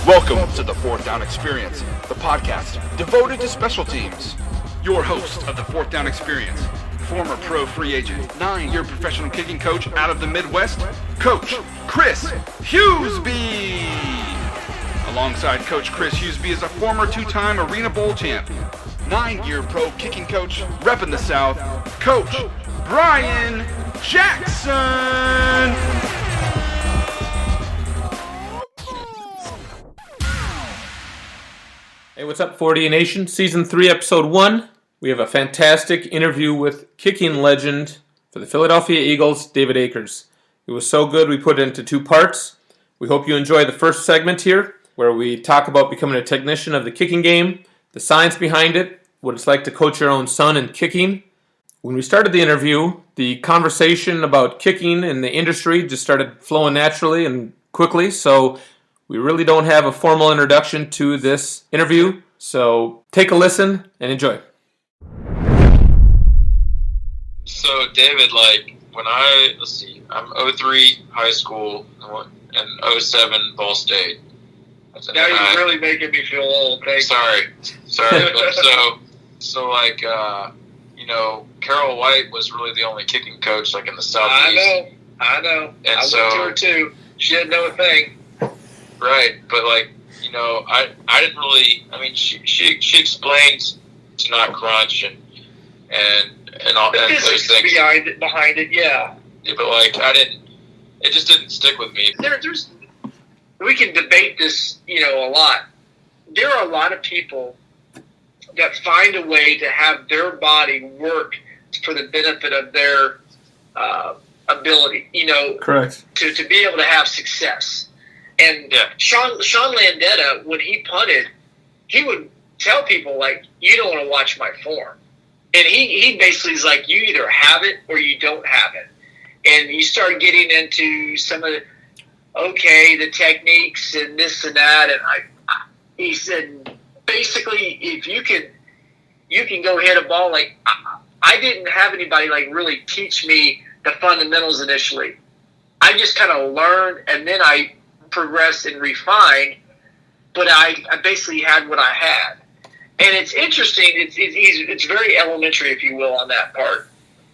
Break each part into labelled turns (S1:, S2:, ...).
S1: Welcome to the Fourth Down Experience, the podcast devoted to special teams. Your host of the Fourth Down Experience, former pro free agent, 9-year professional kicking coach out of the Midwest, Coach Chris Hughesby. Alongside Coach Chris Hughesby is a former 2-time Arena Bowl champ, 9-year pro kicking coach, repping the South, Coach Brian Jackson.
S2: Hey, what's up, 40 Nation? Season 3, Episode 1. We have a fantastic interview with kicking legend for the Philadelphia Eagles, David Akers. It was so good we put it into 2 parts. We hope you enjoy the first segment here, where we talk about becoming a technician of the kicking game, the science behind it, what it's like to coach your own son in kicking. When we started the interview, the conversation about kicking in the industry just started flowing naturally and quickly, so we really don't have a formal introduction to this interview, so take a listen and enjoy.
S3: So, David, I'm 03 high school and 07 Ball State.
S4: Now you're really making me feel old.
S3: Sorry. But Carol White was really the only kicking coach, in the Southeast.
S4: I know.
S3: And
S4: I went to her, too. She didn't know a thing.
S3: Right, but I didn't really. I mean, she explained to not crunch and all
S4: the
S3: and those things
S4: behind it, yeah.
S3: Yeah, but I didn't. It just didn't stick with me.
S4: We can debate this, a lot. There are a lot of people that find a way to have their body work for the benefit of their ability.
S2: Correct.
S4: To be able to have success. And Sean Landetta, when he punted, he would tell people, you don't want to watch my form. And he basically is like, you either have it or you don't have it. And you start getting into some of the techniques and this and that. And he said, basically, if you can go hit a ball. I didn't have anybody really teach me the fundamentals initially. I just kind of learned, and then I progressed and refined, but I basically had what I had. And it's interesting. It's very elementary, if you will, on that part.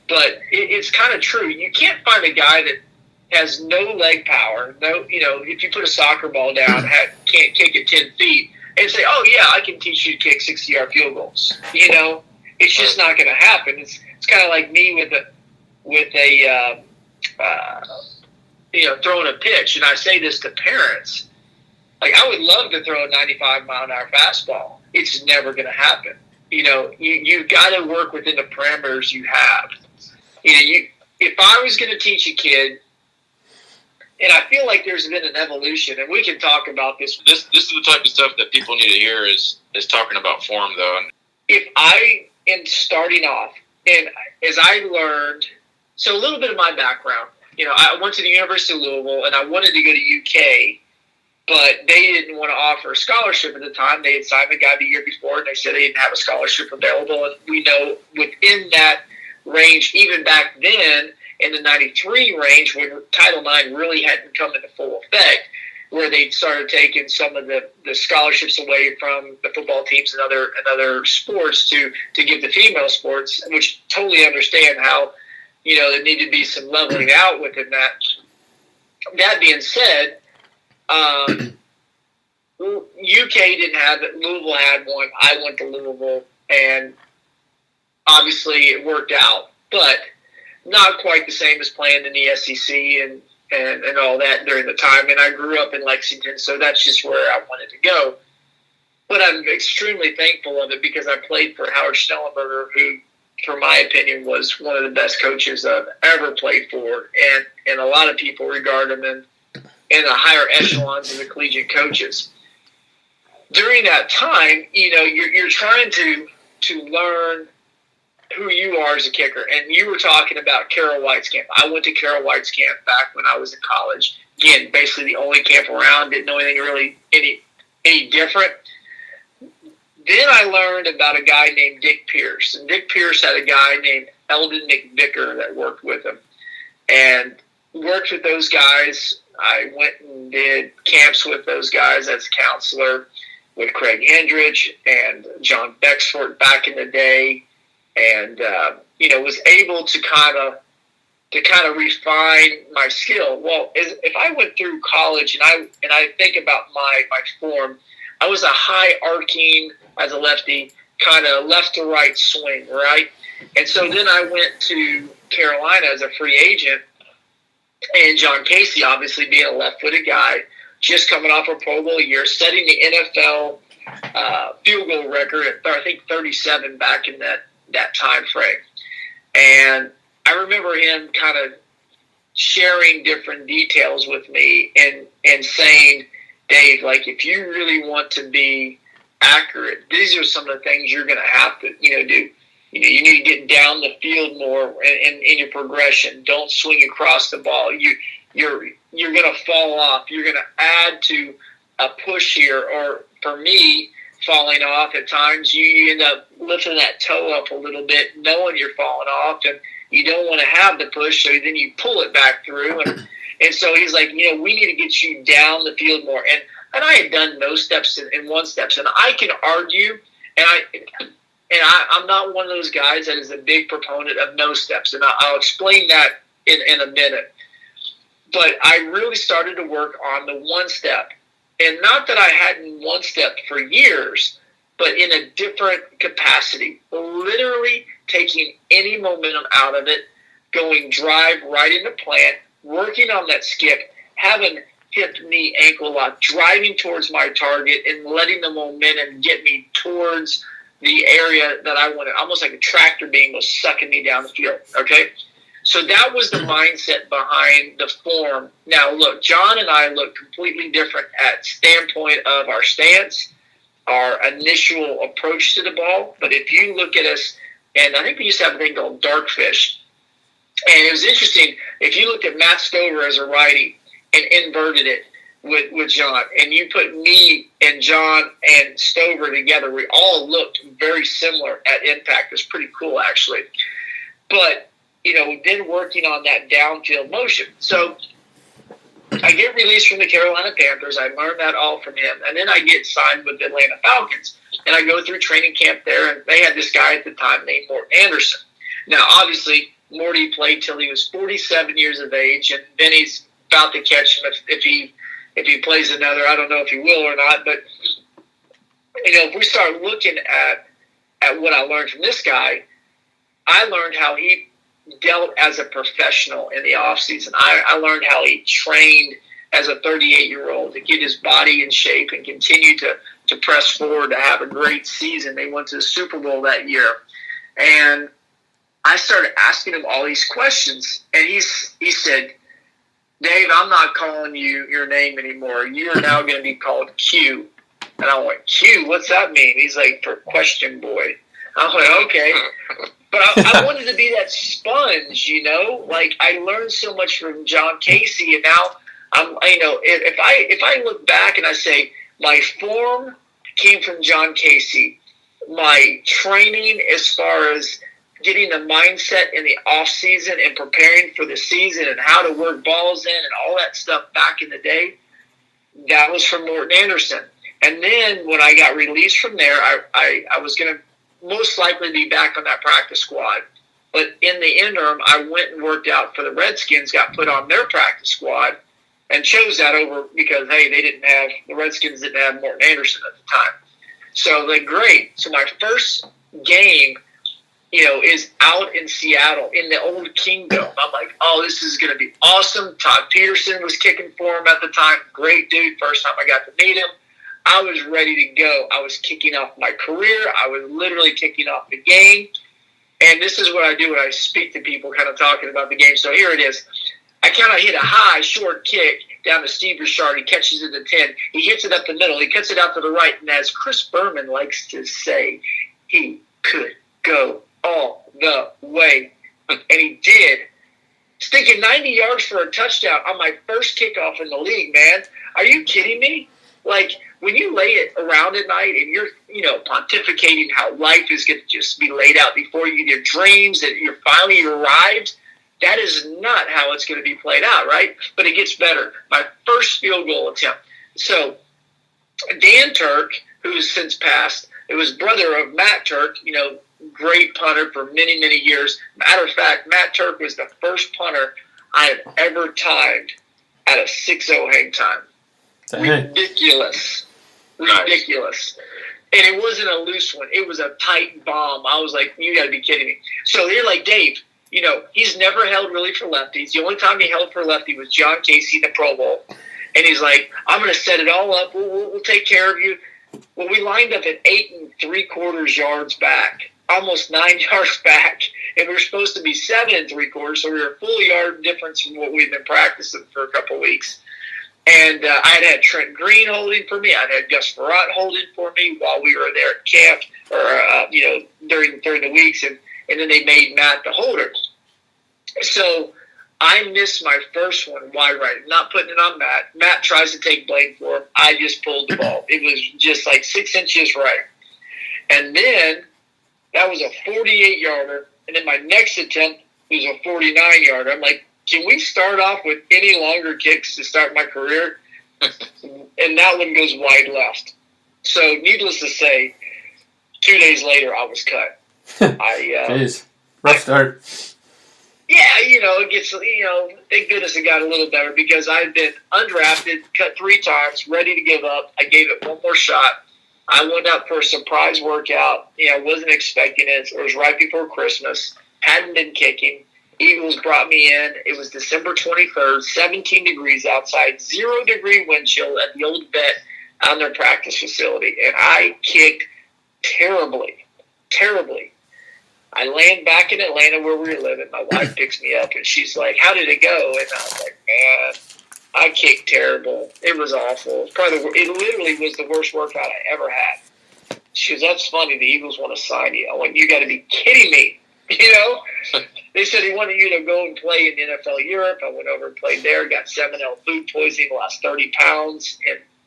S4: But it's kind of true. You can't find a guy that has no leg power. No, if you put a soccer ball down, can't kick it 10 feet, and say, "Oh yeah, I can teach you to kick 60-yard field goals." It's just not going to happen. It's kind of like me with a throwing a pitch, and I say this to parents. I would love to throw a 95-mile-an-hour fastball. It's never going to happen. You've got to work within the parameters you have. If I was going to teach a kid, and I feel like there's been an evolution, and we can talk about this.
S3: This is the type of stuff that people need to hear is talking about form, though.
S4: If I am starting off, and as I learned, so a little bit of my background, I went to the University of Louisville, and I wanted to go to UK, but they didn't want to offer a scholarship at the time. They had signed the guy the year before, and they said they didn't have a scholarship available. And we know within that range, even back then, in the 93 range, when Title IX really hadn't come into full effect, where they started taking some of the scholarships away from the football teams and other sports to give the female sports, which totally understand how, there needed to be some leveling out within that. That being said, UK didn't have it. Louisville had one. I went to Louisville, and obviously it worked out, but not quite the same as playing in the SEC and all that during the time. And I grew up in Lexington, so that's just where I wanted to go. But I'm extremely thankful of it because I played for Howard Schnellenberger, who, for my opinion, was one of the best coaches I've ever played for. And a lot of people regard him in the higher echelons of the collegiate coaches. During that time, you're trying to learn who you are as a kicker. And you were talking about Carol White's camp. I went to Carol White's camp back when I was in college. Again, basically the only camp around, didn't know anything really any different. Then I learned about a guy named Dick Pierce. And Dick Pierce had a guy named Eldon McVicker that worked with him. And worked with those guys. I went and did camps with those guys as a counselor with Craig Hendrich and John Bexford back in the day, and was able to kind of refine my skill. Well, if I went through college and I think about my form, I was a high arcing as a lefty, kind of left to right swing, right? And so then I went to Carolina as a free agent, and John Casey, obviously being a left-footed guy, just coming off a Pro Bowl year, setting the NFL field goal record at, I think, 37 back in that time frame. And I remember him kind of sharing different details with me and saying, Dave, like, if you really want to be accurate, these are some of the things you're going to have to, do. You need to get down the field more in your progression. Don't swing across the ball. You're going to fall off. You're going to add to a push here. Or for me, falling off at times, you end up lifting that toe up a little bit, knowing you're falling off, and you don't want to have the push, so then you pull it back through. And so he's like, we need to get you down the field more. And I had done no steps and one steps, and I can argue, and I'm not one of those guys that is a big proponent of no steps, and I'll explain that in a minute. But I really started to work on the one step. And not that I hadn't one step for years, but in a different capacity. Literally taking any momentum out of it, going drive right into plant, working on that skip, having hip, knee, ankle lock, driving towards my target, and letting the momentum get me towards the area that I wanted. Almost like a tractor beam was sucking me down the field, okay? So that was the mindset behind the form. Now, look, John and I look completely different at standpoint of our stance, our initial approach to the ball. But if you look at us, and I think we used to have a thing called darkfish, and it was interesting. If you looked at Matt Stover as a righty and inverted it with John, and you put me and John and Stover together, we all looked very similar at impact. It was pretty cool, actually. But then working on that downfield motion. So I get released from the Carolina Panthers. I learned that all from him. And then I get signed with the Atlanta Falcons. And I go through training camp there, and they had this guy at the time named Morton Anderson. Now, obviously, Morty played till he was 47 years of age, and then he's about to catch him if he plays another. I don't know if he will or not. But, if we start looking at what I learned from this guy, I learned how he dealt as a professional in the offseason. I learned how he trained as a 38-year-old to get his body in shape and continue to press forward to have a great season. They went to the Super Bowl that year. And I started asking him all these questions. And he said, Dave, I'm not calling you your name anymore. You are now going to be called Q. And I went, Q? What's that mean? He's like, for question boy. I was like, okay. But I wanted to be that sponge, Like, I learned so much from John Casey, and now if I look back and I say my form came from John Casey, my training as far as getting the mindset in the off season and preparing for the season and how to work balls in and all that stuff back in the day, that was from Morton Anderson. And then when I got released from there, I was going to most likely be back on that practice squad. But in the interim, I went and worked out for the Redskins, got put on their practice squad, and chose that over because, hey, the Redskins didn't have Morton Anderson at the time. So, great. So my first game, is out in Seattle in the old Kingdom. I'm like, oh, this is going to be awesome. Todd Peterson was kicking for him at the time. Great dude. First time I got to meet him. I was ready to go. I was kicking off my career. I was literally kicking off the game. And this is what I do when I speak to people kind of talking about the game. So here it is. I kind of hit a high, short kick down to Steve Richard. He catches it at 10. He hits it up the middle. He cuts it out to the right. And as Chris Berman likes to say, he could go all the way. And he did. Stinking 90 yards for a touchdown on my first kickoff in the league, man. Are you kidding me? Like, when you lay it around at night and you're, pontificating how life is going to just be laid out before you, your dreams, that you're finally arrived, that is not how it's going to be played out, right? But it gets better. My first field goal attempt. So Dan Turk, who's since passed, it was brother of Matt Turk, great punter for many, many years. Matter of fact, Matt Turk was the first punter I have ever timed at a 6-0 hang time. Ridiculous. Ridiculous. And it wasn't a loose one. It was a tight bomb. I was like, you got to be kidding me. So they're like, Dave, he's never held really for lefties. The only time he held for lefty was John Casey in the Pro Bowl. And he's like, I'm going to set it all up. We'll take care of you. Well, we lined up at 8 3/4 yards back, almost 9 yards back. And we were supposed to be 7 3/4, so we were a full yard difference from what we'd been practicing for a couple of weeks. And I'd had Trent Green holding for me. I'd had Gus Farrat holding for me while we were there at camp, or during the weeks, and then they made Matt the holder. So I missed my first one wide right. Not putting it on Matt. Matt tries to take blame for it. I just pulled the ball. It was just like 6 inches right. And then that was a 48-yarder. And then my next attempt was a 49-yarder. I'm like, can we start off with any longer kicks to start my career? And that one goes wide left. So needless to say, 2 days later, I was cut.
S2: Jeez. Rough start.
S4: Yeah, it gets, thank goodness it got a little better because I'd been undrafted, cut 3 times, ready to give up. I gave it one more shot. I went out for a surprise workout. Wasn't expecting it. It was right before Christmas. Hadn't been kicking. Eagles brought me in. It was December 23rd, 17 degrees outside, 0-degree wind chill at the old vet on their practice facility. And I kicked terribly, terribly. I land back in Atlanta where we were living. My wife picks me up, and she's like, how did it go? And I was like, man, I kicked terrible. It was awful. It literally was the worst workout I ever had. She goes, that's funny. The Eagles want to sign you. I went, you got to be kidding me. They said he wanted you to go and play in NFL Europe. I went over and played there, got salmonella food poisoning, lost 30 pounds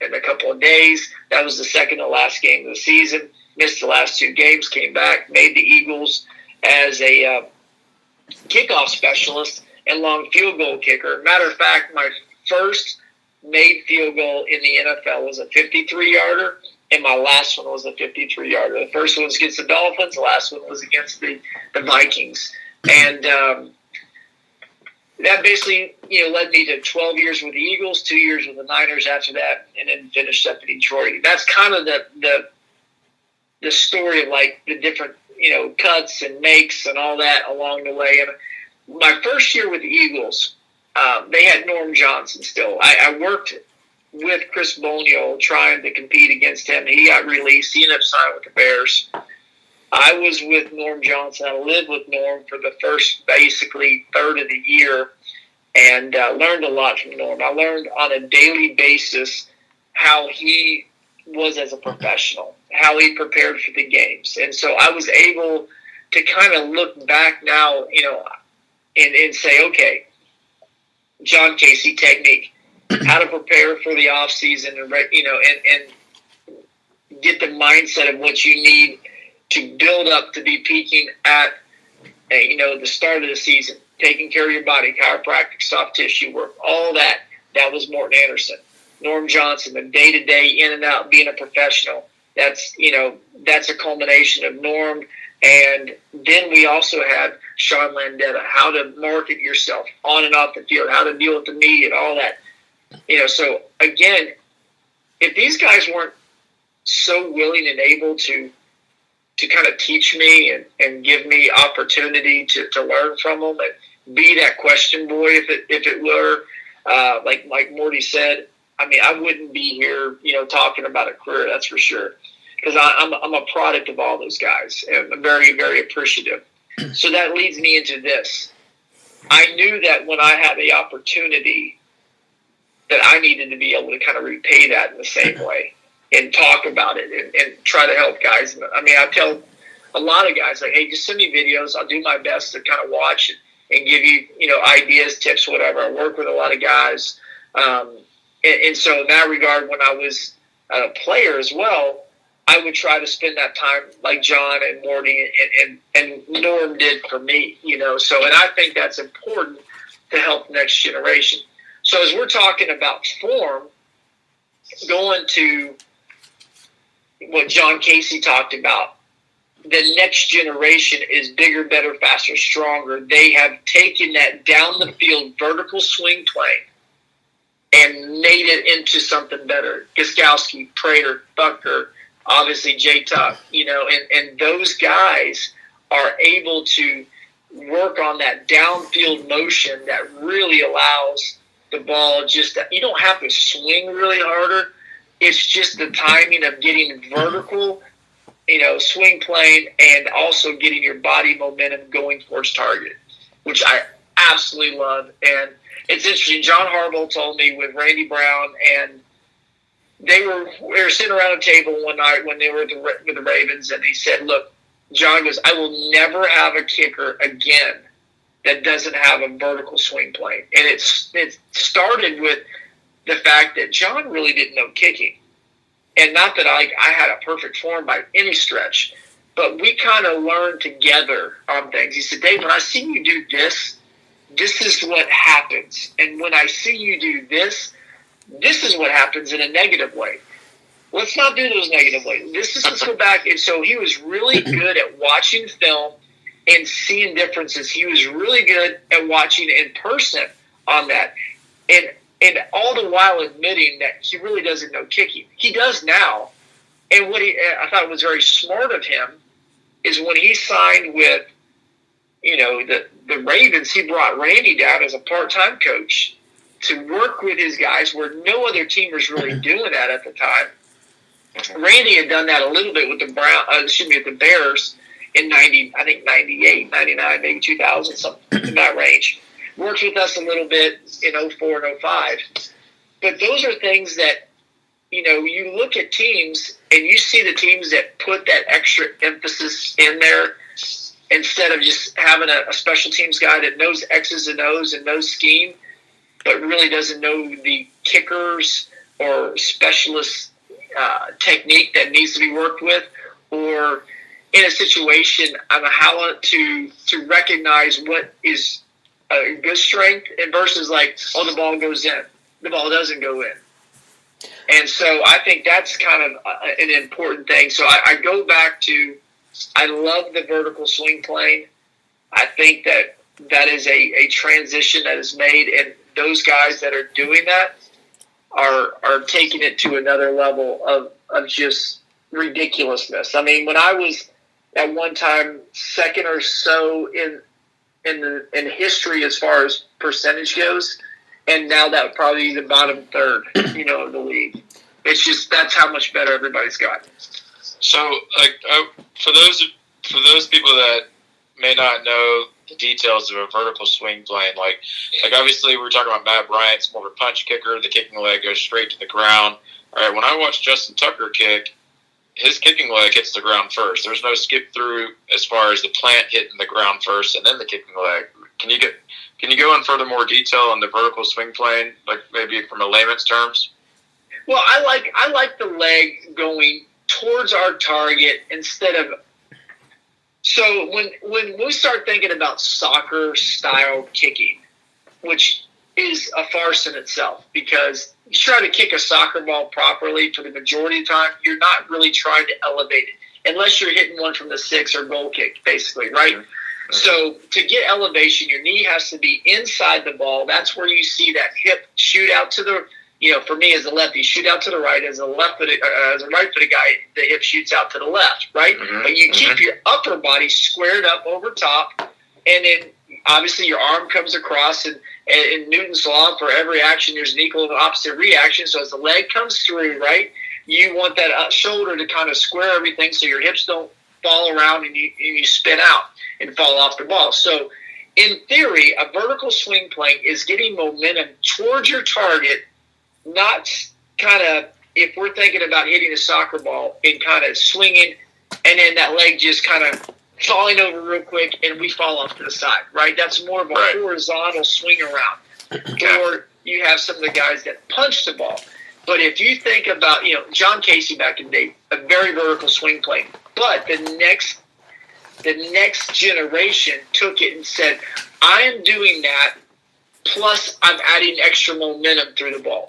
S4: in a couple of days. That was the second to last game of the season. Missed the last 2 games, came back, made the Eagles as a kickoff specialist and long field goal kicker. Matter of fact, my first made field goal in the NFL was a 53-yarder, and my last one was a 53-yarder. The first one was against the Dolphins. The last one was against the Vikings. And that basically, led me to 12 years with the Eagles, 2 years with the Niners after that, and then finished up in Detroit. That's kind of the story of, like, the different, cuts and makes and all that along the way. And my first year with the Eagles, they had Norm Johnson still. I worked with Chris Bonio trying to compete against him. He got released. He ended up signing with the Bears. I was with Norm Johnson. I lived with Norm for the first, basically, third of the year and learned a lot from Norm. I learned on a daily basis how he was as a professional, how he prepared for the games. And so I was able to kind of look back now, and say, okay, John Casey technique, how to prepare for the off season, and get the mindset of what you need to build up to be peaking at, the start of the season, taking care of your body, chiropractic, soft tissue work, all that. That was Morton Anderson. Norm Johnson, the day-to-day in and out, being a professional. That's a culmination of Norm. And then we also had Sean Landeta, how to market yourself on and off the field, how to deal with the media and all that. So again, if these guys weren't so willing and able to kind of teach me and give me opportunity to learn from them and be that question boy, if it were, like Morty said, I wouldn't be here, talking about a career, that's for sure. Because I'm a product of all those guys, and I'm very, very appreciative. So that leads me into this. I knew that when I had the opportunity that I needed to be able to kind of repay that in the same way and talk about it and try to help guys. I tell a lot of guys, like, hey, just send me videos. I'll do my best to kind of watch and give you, ideas, tips, whatever. I work with a lot of guys. And so in that regard, when I was a player as well, I would try to spend that time like John and Morty and Norm did for me, So, and I think that's important to help the next generation. So as we're talking about form, going to what John Casey talked about, the next generation is bigger, better, faster, stronger. They have taken that down the field vertical swing plane and made it into something better. Gostkowski, Prater, Bucker, obviously Jay Tuck, and those guys are able to work on that downfield motion that really allows the ball you don't have to swing really harder. It's just the timing of getting vertical, swing plane, and also getting your body momentum going towards target, which I absolutely love. And it's interesting. John Harbaugh told me with Randy Brown, and we were sitting around a table one night when they were with the Ravens, and he said, "Look," John goes, "I will never have a kicker again that doesn't have a vertical swing plane." And it started with the fact that John really didn't know kicking. And not that I had a perfect form by any stretch, but we kind of learned together on things. He said, "Dave, when I see you do this, this is what happens. And when I see you do this is what happens in a negative way. Let's not do those negative ways. Let's go back." And so he was really good at watching film and seeing differences. He was really good at watching in person on that. And all the while admitting that he really doesn't know kicking. He does now. And what I thought was very smart of him is when he signed with, the Ravens, he brought Randy down as a part-time coach to work with his guys where no other team was really doing that at the time. Randy had done that a little bit with the Bears in 98, 99, maybe 2000, something in that range. Worked with us a little bit in 04 and 05. But those are things that, you look at teams and you see the teams that put that extra emphasis in there instead of just having a special teams guy that knows X's and O's and knows scheme, but really doesn't know the kickers or specialist technique that needs to be worked with, or in a situation on how to recognize what is a good strength and versus the ball goes in, the ball doesn't go in. And so I think that's kind of an important thing. So I go back to, I love the vertical swing plane. I think that is a transition that is made, and those guys that are doing that are taking it to another level of just ridiculousness. I mean, when I was at one time second or so in history as far as percentage goes, and now that would probably be the bottom third, of the league. It's just that's how much better everybody's got.
S3: So, for those people that may not know the details of a vertical swing plane, like obviously we're talking about Matt Bryant's more of a punch kicker. The kicking leg goes straight to the ground. All right, when I watch Justin Tucker kick, his kicking leg hits the ground first. There's no skip through as far as the plant hitting the ground first and then the kicking leg. Can you go in further more detail on the vertical swing plane, like maybe from a layman's terms?
S4: Well, I like the leg going towards our target instead of. So when we start thinking about soccer style kicking, which is a farce in itself, because you try to kick a soccer ball properly for the majority of the time, you're not really trying to elevate it unless you're hitting one from the 6 or goal kick, basically, right? Mm-hmm. So to get elevation, your knee has to be inside the ball. That's where you see that hip shoot out to the. For me as a lefty, shoot out to the right. As a right-footed guy, the hip shoots out to the left, right? Mm-hmm. But you keep your upper body squared up over top, and then obviously your arm comes across, and in Newton's law, for every action, there's an equal and opposite reaction. So as the leg comes through, right, you want that shoulder to kind of square everything so your hips don't fall around and you spin out and fall off the ball. So in theory, a vertical swing plane is getting momentum towards your target, not kind of, if we're thinking about hitting a soccer ball and kind of swinging and then that leg just kind of falling over real quick and we fall off to the side, right? That's more of a horizontal swing around. Or you have some of the guys that punch the ball. But if you think about, John Casey back in the day, a very vertical swing plane. But the next generation took it and said, I am doing that, plus I'm adding extra momentum through the ball.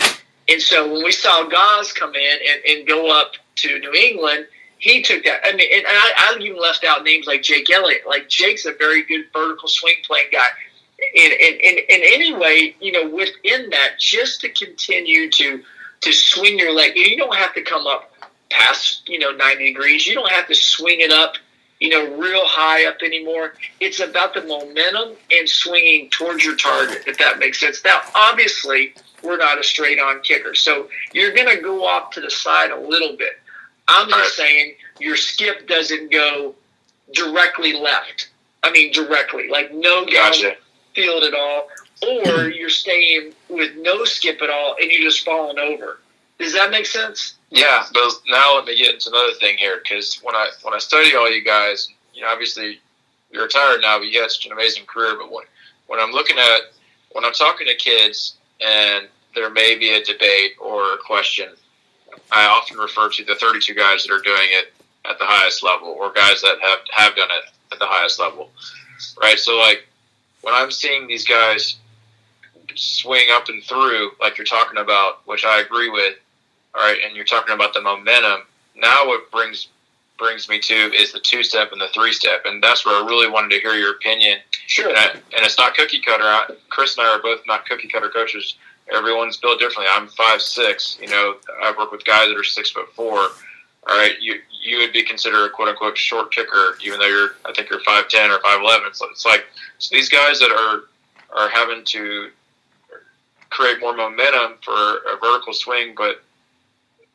S4: And so when we saw Goss come in and go up to New England, he took that. I mean, and I even left out names like Jake Elliott. Like, Jake's a very good vertical swing playing guy. And anyway, within that, just to continue to swing your leg, you don't have to come up past, 90 degrees. You don't have to swing it up, real high up anymore. It's about the momentum and swinging towards your target, if that makes sense. Now, obviously, we're not a straight-on kicker, so you're going to go off to the side a little bit. I'm just saying your skip doesn't go directly left. I mean, directly, like no downfield at all, or you're staying with no skip at all and you're just falling over. Does that make sense?
S3: Yeah, but now let me get into another thing here, because when I study all you guys, obviously you're retired now, but you had such an amazing career. But when I'm talking to kids and there may be a debate or a question, I often refer to the 32 guys that are doing it at the highest level, or guys that have done it at the highest level, right? So, like, when I'm seeing these guys swing up and through, like you're talking about, which I agree with, all right, and you're talking about the momentum, now what brings me to is the 2-step and the 3-step, and that's where I really wanted to hear your opinion.
S4: Sure.
S3: And it's not cookie cutter. Chris and I are both not cookie cutter coaches. Everyone's built differently. I'm 5'6". I work with guys that are 6'4". All right, you would be considered a quote unquote short kicker, even though I think you're 5'10" or 5'11". It's like, so these guys that are having to create more momentum for a vertical swing, but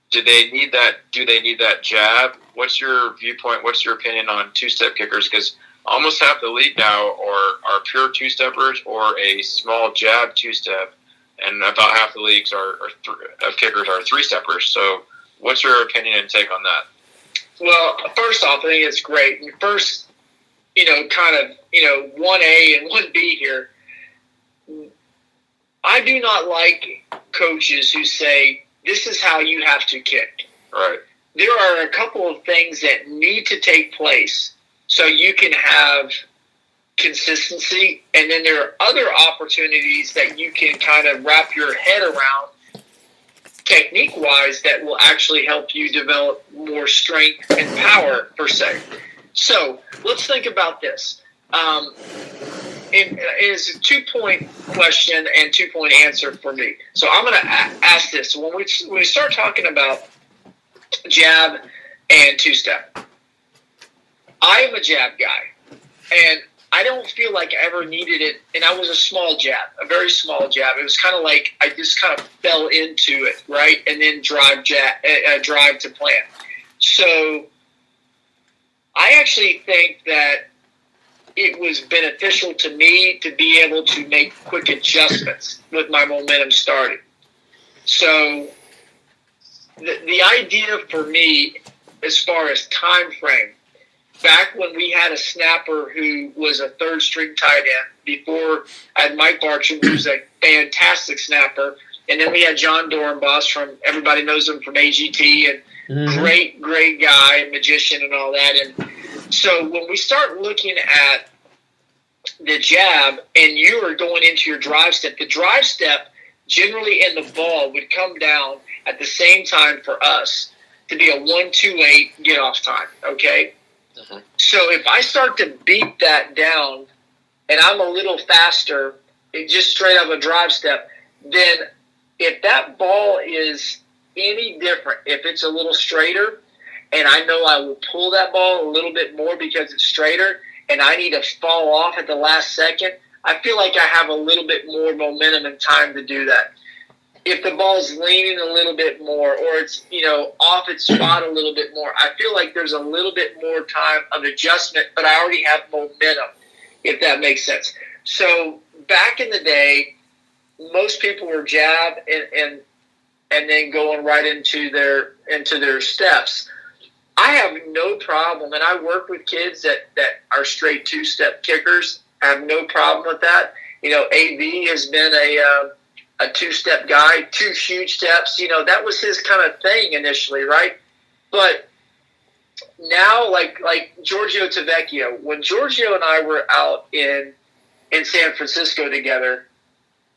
S3: do they need that jab? What's your viewpoint? What's your opinion on 2-step kickers? Because almost half the league now are pure 2-steppers or a small jab 2-step. And about half the leagues of kickers are 3-steppers. So what's your opinion and take on that?
S4: Well, first off, I think it's great. And first, 1A and 1B here. I do not like coaches who say, this is how you have to kick.
S3: Right.
S4: There are a couple of things that need to take place so you can have consistency, and then there are other opportunities that you can kind of wrap your head around technique-wise that will actually help you develop more strength and power, per se. So let's think about this. It's a 2-point question and 2-point answer for me. So I'm going to ask this. When we start talking about jab and 2-step, I am a jab guy, and I don't feel like I ever needed it, and I was a small jab, a very small jab. It was kind of like I just kind of fell into it, right, and then drive to plant. So I actually think that it was beneficial to me to be able to make quick adjustments with my momentum starting. So the idea for me, as far as time frame, back when we had a snapper who was a third-string tight end, before I had Mike Bartram, who was a fantastic snapper, and then we had John Dornbos everybody knows him from AGT, and great guy and magician and all that. And so when we start looking at the jab and you are going into your drive step, the drive step generally in the ball would come down at the same time for us to be a 1-2-8 get-off time, okay? So if I start to beat that down and I'm a little faster, just straight up a drive step, then if that ball is any different, if it's a little straighter, and I know I will pull that ball a little bit more because it's straighter, and I need to fall off at the last second, I feel like I have a little bit more momentum and time to do that. If the ball's leaning a little bit more, or it's, off its spot a little bit more, I feel like there's a little bit more time of adjustment, but I already have momentum, if that makes sense. So back in the day, most people were jab and then going right into their steps. I have no problem, and I work with kids that are straight 2-step kickers. I have no problem with that. AB has been a two-step guy, 2 huge steps. That was his kind of thing initially, right? But now, like Giorgio Tavecchio, when Giorgio and I were out in San Francisco together,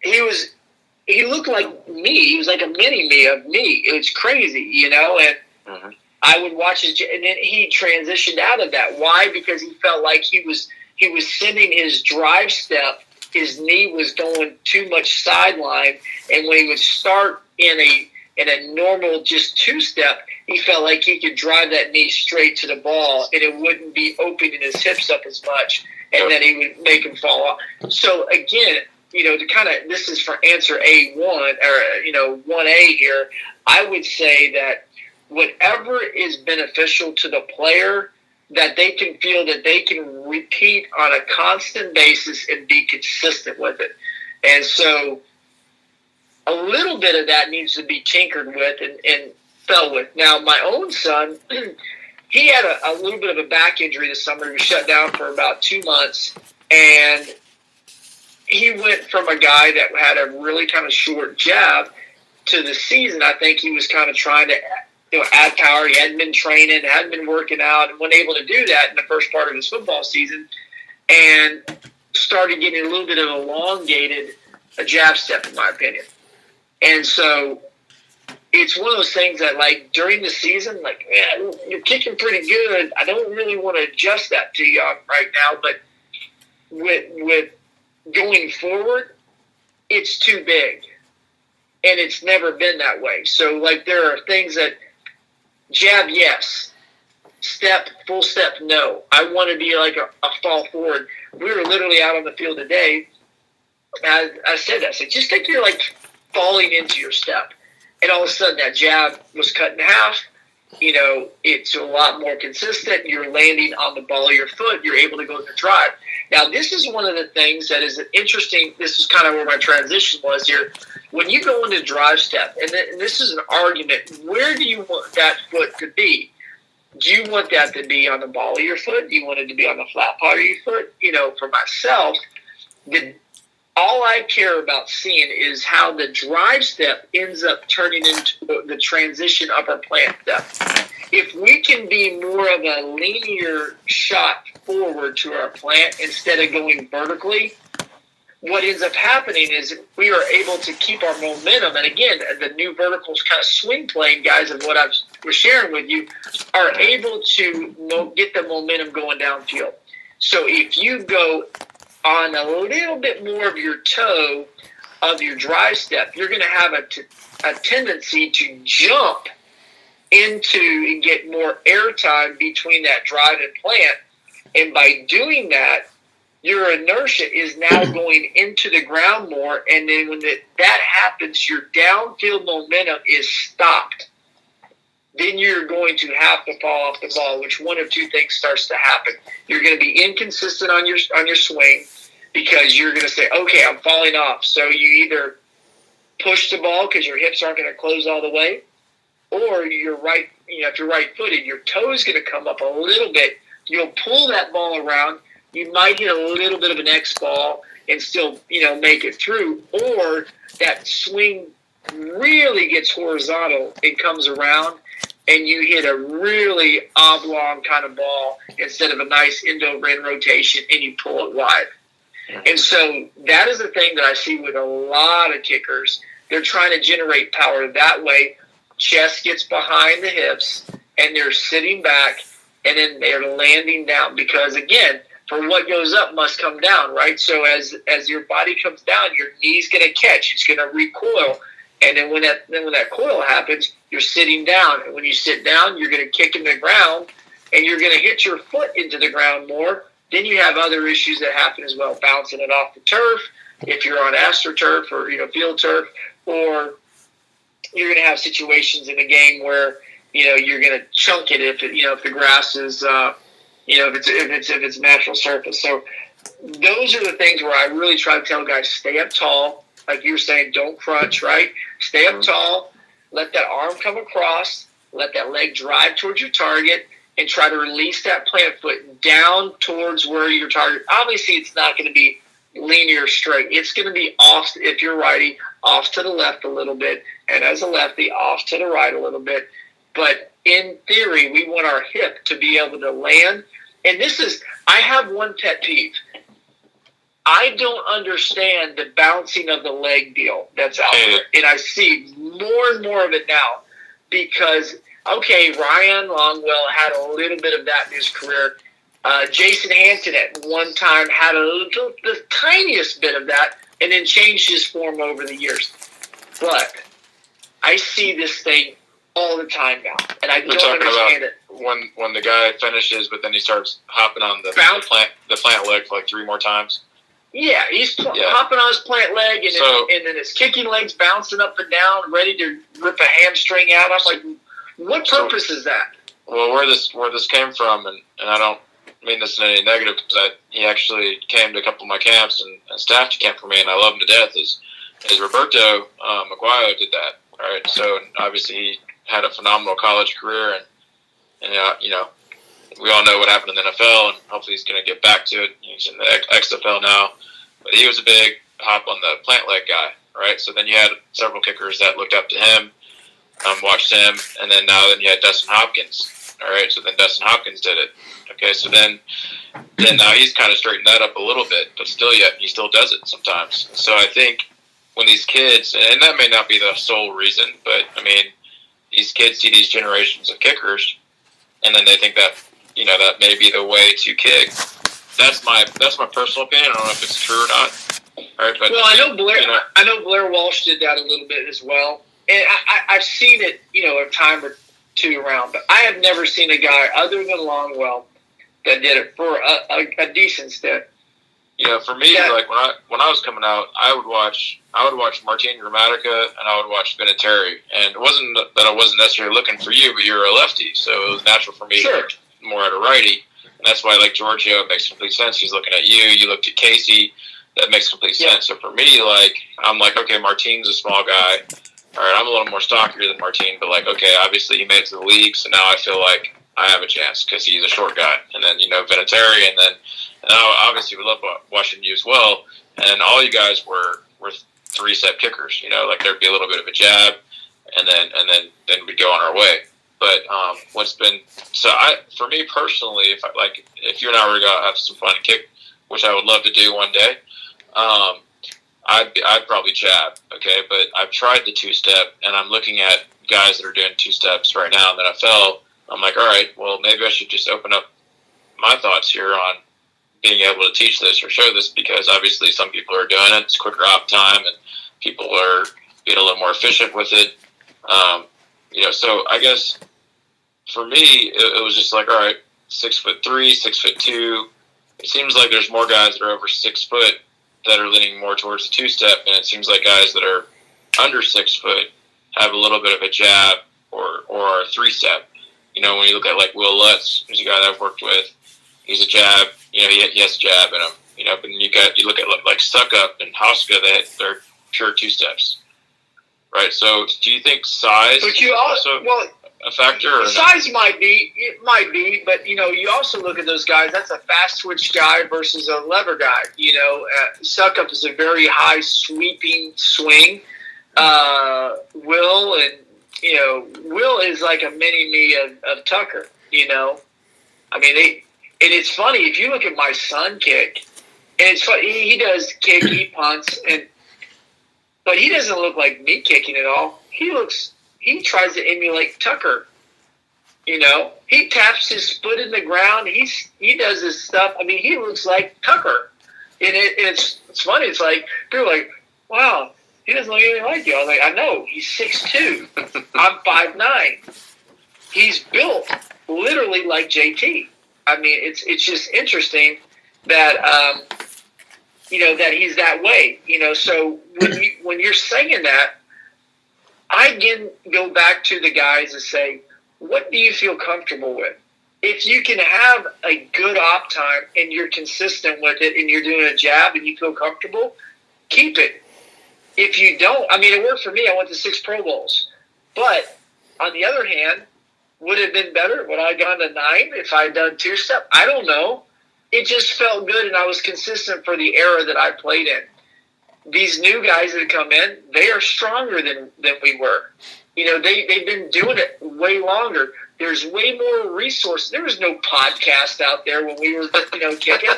S4: he looked like me. He was like a mini me of me. It was crazy, and I would watch his, and then he transitioned out of that. Why? Because he felt like he was sending his drive step. His knee was going too much sideline, and when he would start in a normal just 2-step, he felt like he could drive that knee straight to the ball, and it wouldn't be opening his hips up as much, and then he would make him fall off. So again, to kind of, this is for answer A1 or 1A here. I would say that whatever is beneficial to the player, that they can feel that they can repeat on a constant basis and be consistent with it. And so a little bit of that needs to be tinkered with and fell with. Now, my own son, he had a little bit of a back injury this summer. He was shut down for about 2 months, and he went from a guy that had a really kind of short jab to the season. I think he was kind of trying to add power. He hadn't been training, hadn't been working out, and wasn't able to do that in the first part of his football season, and started getting a little bit of elongated a jab step, in my opinion. And so it's one of those things that, like, during the season, like, man, you're kicking pretty good. I don't really want to adjust that to you right now, but with going forward, it's too big, and it's never been that way. So, like, there are things that jab, yes. Full step, no. I want to be like a fall forward. We were literally out on the field today. I said, just think you're like falling into your step. And all of a sudden that jab was cut in half. It's a lot more consistent. You're landing on the ball of your foot. You're able to go to the drive. Now, this is one of the things that is interesting. This is kind of where my transition was here. When you go into drive step, and this is an argument, where do you want that foot to be? Do you want that to be on the ball of your foot? Do you want it to be on the flat part of your foot? For myself, all I care about seeing is how the drive step ends up turning into the transition upper plant step. If we can be more of a linear shot forward to our plant instead of going vertically, what ends up happening is we are able to keep our momentum. And again, the new verticals kind of swing playing guys of what I was sharing with you are able to get the momentum going downfield. So if you go on a little bit more of your toe of your drive step, you're going to have a tendency to jump into and get more airtime between that drive and plant. And by doing that, your inertia is now going into the ground more, and then when that happens, your downfield momentum is stopped. Then you're going to have to fall off the ball, which one of two things starts to happen. You're going to be inconsistent on your swing because you're going to say, okay, I'm falling off. So you either push the ball because your hips aren't going to close all the way, or if you're right-footed, your toe is going to come up a little bit. You'll pull that ball around. You might hit a little bit of an X ball and still, make it through. Or that swing really gets horizontal and comes around, and you hit a really oblong kind of ball instead of a nice end-over-end rotation, and you pull it wide. And so that is the thing that I see with a lot of kickers. They're trying to generate power that way. Chest gets behind the hips, and they're sitting back, and then they're landing down because, again, for what goes up must come down, right? So as your body comes down, your knee's going to catch. It's going to recoil. And then when that coil happens, you're sitting down. And when you sit down, you're going to kick in the ground, and you're going to hit your foot into the ground more. Then you have other issues that happen as well, bouncing it off the turf, if you're on AstroTurf or field turf, or you're going to have situations in the game where you're going to chunk it if the grass is if it's natural surface. So those are the things where I really try to tell guys, stay up tall, like you were saying, don't crunch, right? Stay up tall, let that arm come across, let that leg drive towards your target, and try to release that plant foot down towards where your target. Obviously, it's not going to be linear straight. It's going to be off, if you're righty, off to the left a little bit, and as a lefty, off to the right a little bit. But in theory, we want our hip to be able to land. And I have one pet peeve. I don't understand the bouncing of the leg deal that's out there. And I see more and more of it now because, okay, Ryan Longwell had a little bit of that in his career. Jason Hanson at one time had the tiniest bit of that and then changed his form over the years. But I see this thing all the time now, and I don't understand it.
S3: When the guy finishes, but then he starts hopping on the plant leg for like 3 more times.
S4: Yeah, he's hopping on his plant leg, and then his kicking leg's bouncing up and down, ready to rip a hamstring out. I'm like, what purpose is that?
S3: Well, where this came from, and I don't mean this in any negative, because he actually came to a couple of my camps and staffed a camp for me, and I love him to death, is Roberto Maguire did that, right? So obviously he had a phenomenal college career, and we all know what happened in the NFL, and hopefully he's going to get back to it. He's in the XFL now, but he was a big hop on the plant leg guy, right? So then you had several kickers that looked up to him, watched him, and then you had Dustin Hopkins, all right? So then Dustin Hopkins did it. Okay, so then now he's kind of straightened that up a little bit, but he still does it sometimes. So I think when these kids, and that may not be the sole reason, but I mean, these kids see these generations of kickers, and then they think that that may be the way to kick. That's my personal opinion. I don't know if it's true or not. All right, but,
S4: well, I know Blair Walsh did that a little bit as well, and I've seen it a time or two around, but I have never seen a guy other than Longwell that did it for a decent step.
S3: For me, like when I was coming out, I would watch Martin Gramatica and I would watch Vinatieri, and it wasn't that I wasn't necessarily looking for you, but you're a lefty, so it was natural for me to look more at a righty, and that's why like Giorgio, it makes complete sense. He's looking at you. You looked at Casey, that makes complete sense. So for me, I'm like, okay, Martin's a small guy. All right, I'm a little more stockier than Martin, but okay, obviously he made it to the league, so now I feel like I have a chance because he's a short guy. And then Vinatieri, and I obviously we love watching you as well. And all you guys were 3-step kickers. There'd be a little bit of a jab, and then we'd go on our way. But for me personally, if you and I were to go have some fun and kick, which I would love to do one day, I'd probably jab, okay? But I've tried the 2-step, and I'm looking at guys that are doing 2-steps right now in the NFL. I'm like, all right, well, maybe I should just open up my thoughts here on being able to teach this or show this, because obviously some people are doing it. It's quicker op time, and people are being a little more efficient with it. So I guess for me, it was just like, all right, 6'3", 6'2". It seems like there's more guys that are over 6 foot that are leaning more towards the 2-step, and it seems like guys that are under 6 foot have a little bit of a jab or a 3-step. When you look at Will Lutz, who's a guy that I've worked with, he's a jab. He has a jab in him. But you look at like Stuck Up and Hauska, they're pure 2-steps, right? So do you think size is also a factor? Or
S4: size might be, but you also look at those guys. That's a fast switch guy versus a lever guy. Stuck Up is a very high sweeping swing. Will is like a mini me of Tucker. I mean, and it's funny if you look at my son kick, and it's funny he does kick, he punts, but he doesn't look like me kicking at all. He tries to emulate Tucker. He taps his foot in the ground. He does his stuff. I mean, he looks like Tucker, and it's funny. It's like people are like, wow, he doesn't look anything like you. I was like, I know. He's 6'2". I'm 5'9". He's built literally like JT. I mean, it's just interesting that that he's that way. So when you're saying that, I again go back to the guys and say, what do you feel comfortable with? If you can have a good op time and you're consistent with it and you're doing a jab and you feel comfortable, keep it. If you don't, I mean, it worked for me. I went to 6 Pro Bowls. But on the other hand, would it have been better? Would I have gone to 9 if I had done 2-step? I don't know. it just felt good, and I was consistent for the era that I played in. These new guys that come in, they are stronger than we were. They've been doing it way longer. There's way more resources. There was no podcast out there when we were, kicking.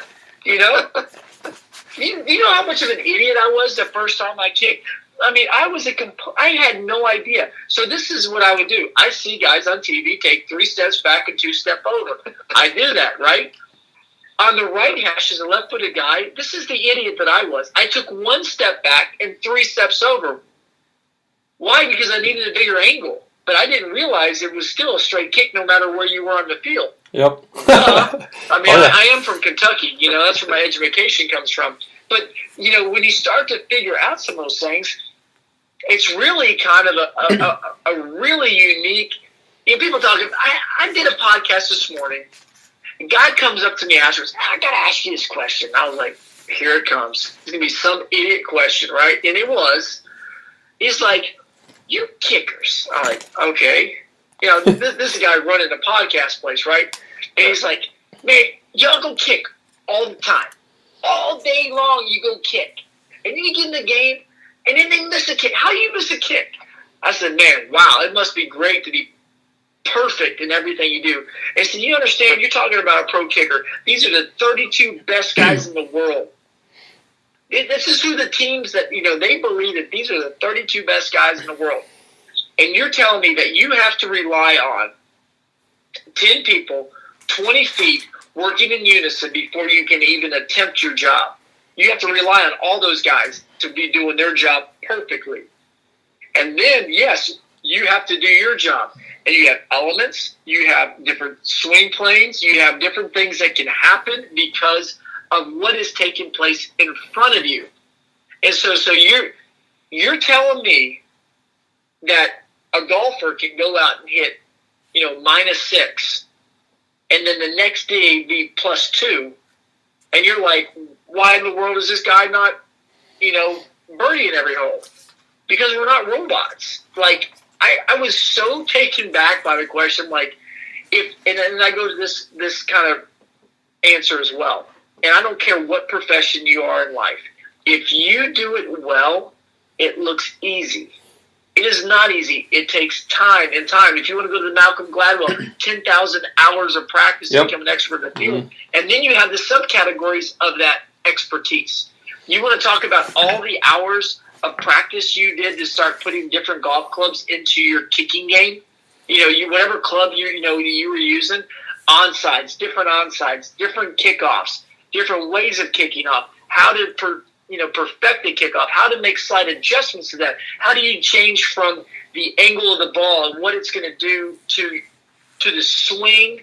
S4: You know how much of an idiot I was the first time I kicked? I mean, I had no idea. So this is what I would do. I see guys on TV take 3 steps back and 2 step over. I do that, right? On the right hash as a left-footed guy, this is the idiot that I was. I took 1 step back and 3 steps over. Why? Because I needed a bigger angle. But I didn't realize it was still a straight kick no matter where you were on the field.
S2: Yep.
S4: I am from Kentucky. That's where my education comes from. But, when you start to figure out some of those things, it's really kind of a really unique – people talking – I did a podcast this morning. A guy comes up to me afterwards, I got to ask you this question. I was like, here it comes. It's going to be some idiot question, right? And it was. He's like, you kickers. I'm like, okay. This is a guy running a podcast place, right? And he's like, man, y'all go kick all the time. All day long you go kick. And then you get in the game, and then they miss a kick. How do you miss a kick? I said, man, wow, it must be great to be perfect in everything you do. And so you understand, you're talking about a pro kicker. These are the 32 best guys in the world. This is who the teams that, they believe that these are the 32 best guys in the world. And you're telling me that you have to rely on 10 people, 20 feet, working in unison before you can even attempt your job. You have to rely on all those guys to be doing their job perfectly. And then, yes, you have to do your job. And you have elements, you have different swing planes, you have different things that can happen because of what is taking place in front of you. And so you're telling me that a golfer can go out and hit, -6, and then the next day be +2, and you're like, why in the world is this guy not, birdieing every hole? Because we're not robots. Like, I was so taken back by the question, like, and I go to this kind of answer as well. And I don't care what profession you are in life. If you do it well, it looks easy. It is not easy. It takes time and time. If you want to go to the Malcolm Gladwell, 10,000 hours of practice to become an expert in the field. Mm-hmm. And then you have the subcategories of that expertise. You want to talk about all the hours of practice you did to start putting different golf clubs into your kicking game. Whatever club you were using, onsides, different kickoffs, different ways of kicking off, how to perfect the kickoff, how to make slight adjustments to that. How do you change from the angle of the ball and what it's going to do to the swing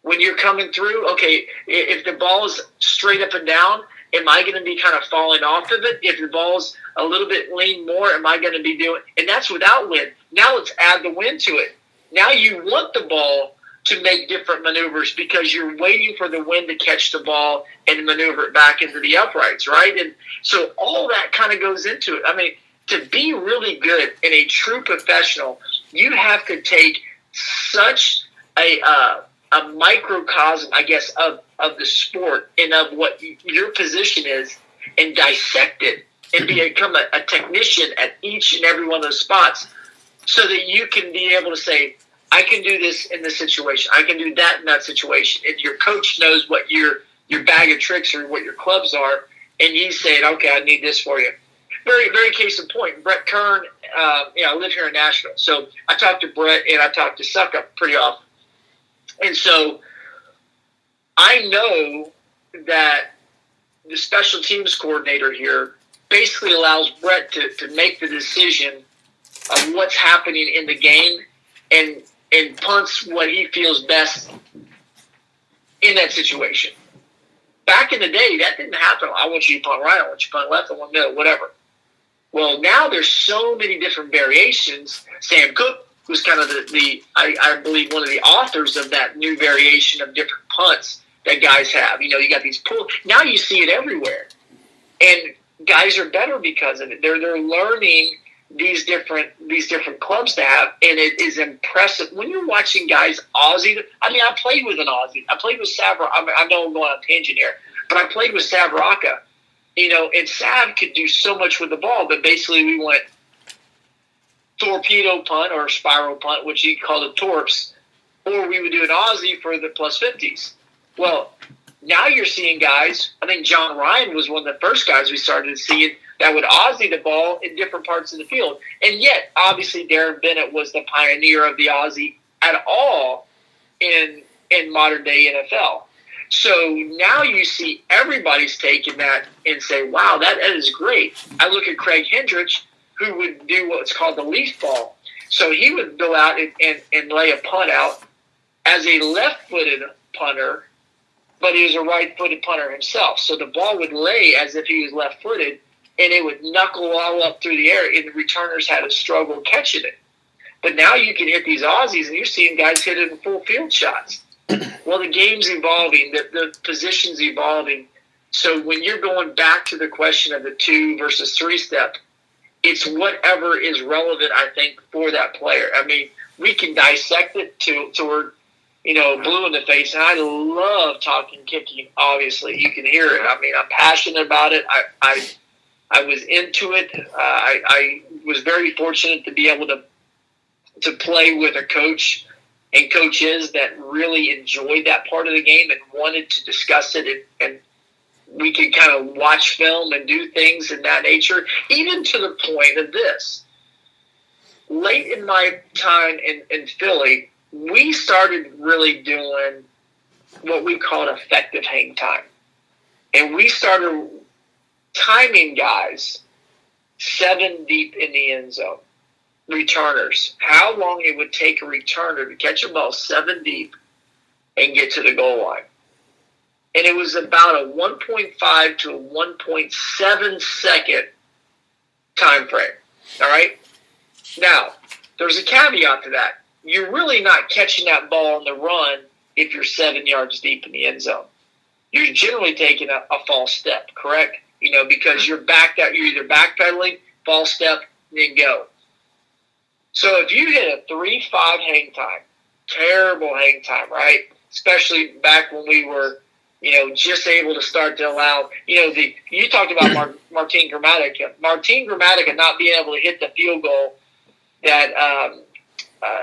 S4: when you're coming through? Okay, if the ball is straight up and down, am I going to be kind of falling off of it? If the ball's a little bit lean more, am I going to be doing? And that's without wind. Now let's add the wind to it. Now you want the ball to make different maneuvers because you're waiting for the wind to catch the ball and maneuver it back into the uprights, right? And so all that kind of goes into it. I mean, to be really good and a true professional, you have to take such a microcosm, I guess, of the sport and of what your position is and dissect it and become a technician at each and every one of those spots so that you can be able to say, I can do this in this situation. I can do that in that situation. And your coach knows what your bag of tricks or what your clubs are, and he's saying, okay, I need this for you. Very, very case in point. Brett Kern, I live here in Nashville. So I talk to Brett and I talk to Suckup pretty often. And so I know that the special teams coordinator here basically allows Brett to make the decision of what's happening in the game and punts what he feels best in that situation. Back in the day, that didn't happen. I want you to punt right, I want you to punt left, I want middle, whatever. Well, now there's so many different variations. Sam Cooke was kind of I believe one of the authors of that new variation of different punts that guys have. You got these pull. Now you see it everywhere. And guys are better because of it. They're learning these different clubs to have, and it is impressive when you're watching guys Aussie. I mean, I played with an Aussie. I played with Sav. I know I'm going on a tangent here, but I played with Sav Rocca. And Sav could do so much with the ball, but basically we went torpedo punt or spiral punt, which he called it torps, or we would do an Aussie for the plus 50s. Well, now you're seeing guys. I think John Ryan was one of the first guys we started seeing that would Aussie the ball in different parts of the field. And yet, obviously, Darren Bennett was the pioneer of the Aussie at all in modern-day NFL. So now you see everybody's taking that and say, wow, that is great. I look at Craig Hendricks, who would do what's called the leaf ball. So he would go out and lay a punt out as a left-footed punter, but he was a right-footed punter himself. So the ball would lay as if he was left-footed, and it would knuckle all up through the air, and the returners had to struggle catching it. But now you can hit these Aussies, and you're seeing guys hit it in full field shots. Well, the game's evolving, the position's evolving. So when you're going back to the question of the 2 versus 3 step, it's whatever is relevant, I think, for that player. I mean, we can dissect it to we're, blue in the face. And I love talking kicking, obviously. You can hear it. I mean, I'm passionate about it. I was into it. I was very fortunate to be able to play with a coach and coaches that really enjoyed that part of the game and wanted to discuss it, and we could kind of watch film and do things in that nature, even to the point of this. Late in my time in Philly, we started really doing what we called effective hang time. And we started timing guys 7 deep in the end zone. Returners, how long it would take a returner to catch a ball 7 deep and get to the goal line. And it was about a 1.5 to a 1.7 second time frame. All right? Now, there's a caveat to that. You're really not catching that ball on the run if you're 7 yards deep in the end zone. You're generally taking a false step, correct? Because you're either backpedaling, false step, then go. So if you hit a 3-5 hang time, terrible hang time, right? Especially back when we were, just able to start to allow, you talked about Martin Gramatica. Martin Gramatica not being able to hit the field goal that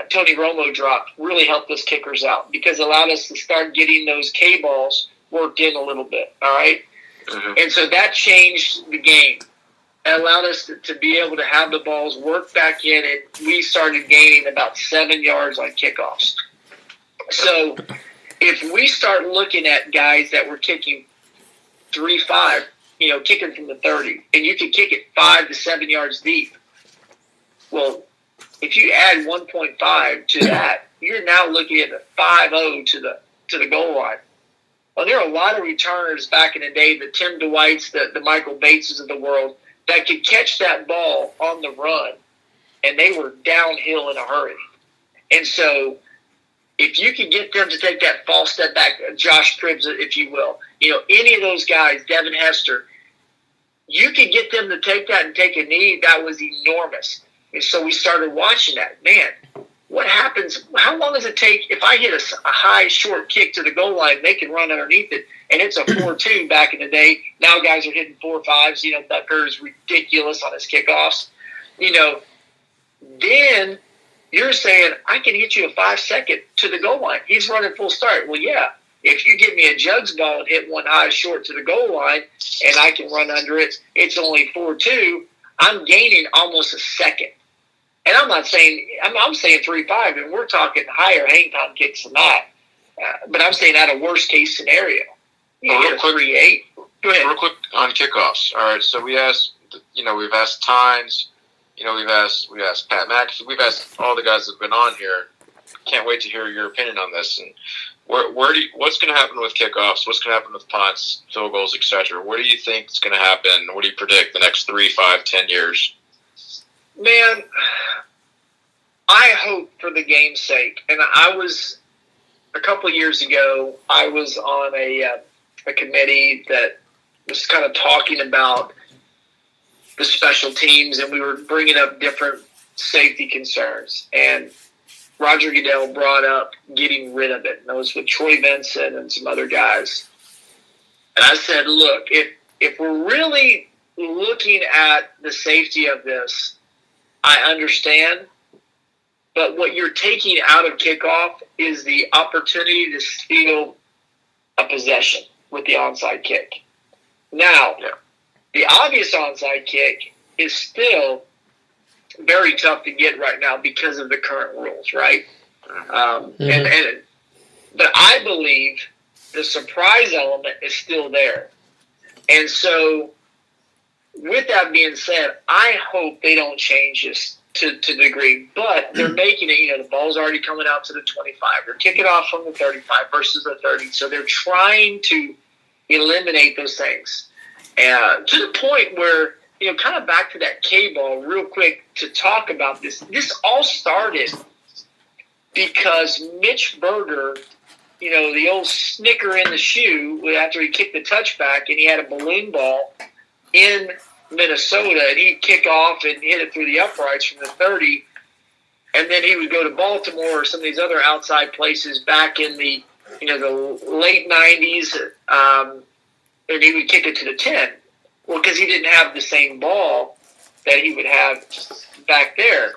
S4: Tony Romo dropped really helped us kickers out because it allowed us to start getting those K-balls worked in a little bit, all right? Mm-hmm. And so that changed the game. It allowed us to be able to have the balls work back in, and we started gaining about 7 yards on kickoffs. So if we start looking at guys that were kicking 3-5, kicking from the 30, and you can kick it 5 to 7 yards deep, well, if you add 1.5 to that, you're now looking at a 5-0 to the goal line. Well, there are a lot of returners back in the day, the Tim Dwights, the Michael Bateses of the world, that could catch that ball on the run, and they were downhill in a hurry. And so if you could get them to take that false step back, Josh Cribbs, if you will, any of those guys, Devin Hester, you could get them to take that and take a knee. That was enormous. And so we started watching that. Man, what happens? How long does it take if I hit a high, short kick to the goal line, they can run underneath it, and it's a 4-2 back in the day. Now guys are hitting 4-5s. Tucker is ridiculous on his kickoffs. Then you're saying, I can hit you a 5-second to the goal line. He's running full start. Well, yeah. If you give me a jugs ball and hit one high, short to the goal line, and I can run under it, it's only 4-2, I'm gaining almost a second. And I'm not saying I'm saying 3-5, and we're talking higher hang time kicks than that. But I'm saying at a worst case scenario.
S3: Real quick,
S4: 3-8. Go ahead.
S3: Real quick on kickoffs. All right, so we've asked Tynes, we've asked Pat McAfee, we've asked all the guys that have been on here. Can't wait to hear your opinion on this. And what's going to happen with kickoffs? What's going to happen with punts, field goals, etc.? What do you think is going to happen? What do you predict the next 3, 5, 10 years?
S4: Man, I hope for the game's sake, and I was a couple of years ago. I was on a committee that was kind of talking about the special teams, and we were bringing up different safety concerns. And Roger Goodell brought up getting rid of it. And that was with Troy Vincent and some other guys. And I said, look, if we're really looking at the safety of this, I understand. But what you're taking out of kickoff is the opportunity to steal a possession with the onside kick. Now, the obvious onside kick is still very tough to get right now because of the current rules, right? But I believe the surprise element is still there. And so, with that being said, I hope they don't change this to the degree. But they're making it, the ball's already coming out to the 25. They're kicking off from the 35 versus the 30. So they're trying to eliminate those things. To the point where, kind of back to that K-ball real quick to talk about this. This all started because Mitch Berger, the old snicker in the shoe after he kicked the touchback, and he had a balloon ball in Minnesota, and he'd kick off and hit it through the uprights from the 30, and then he would go to Baltimore or some of these other outside places back in the the late 90s, and he would kick it to the 10. Well, because he didn't have the same ball that he would have back there.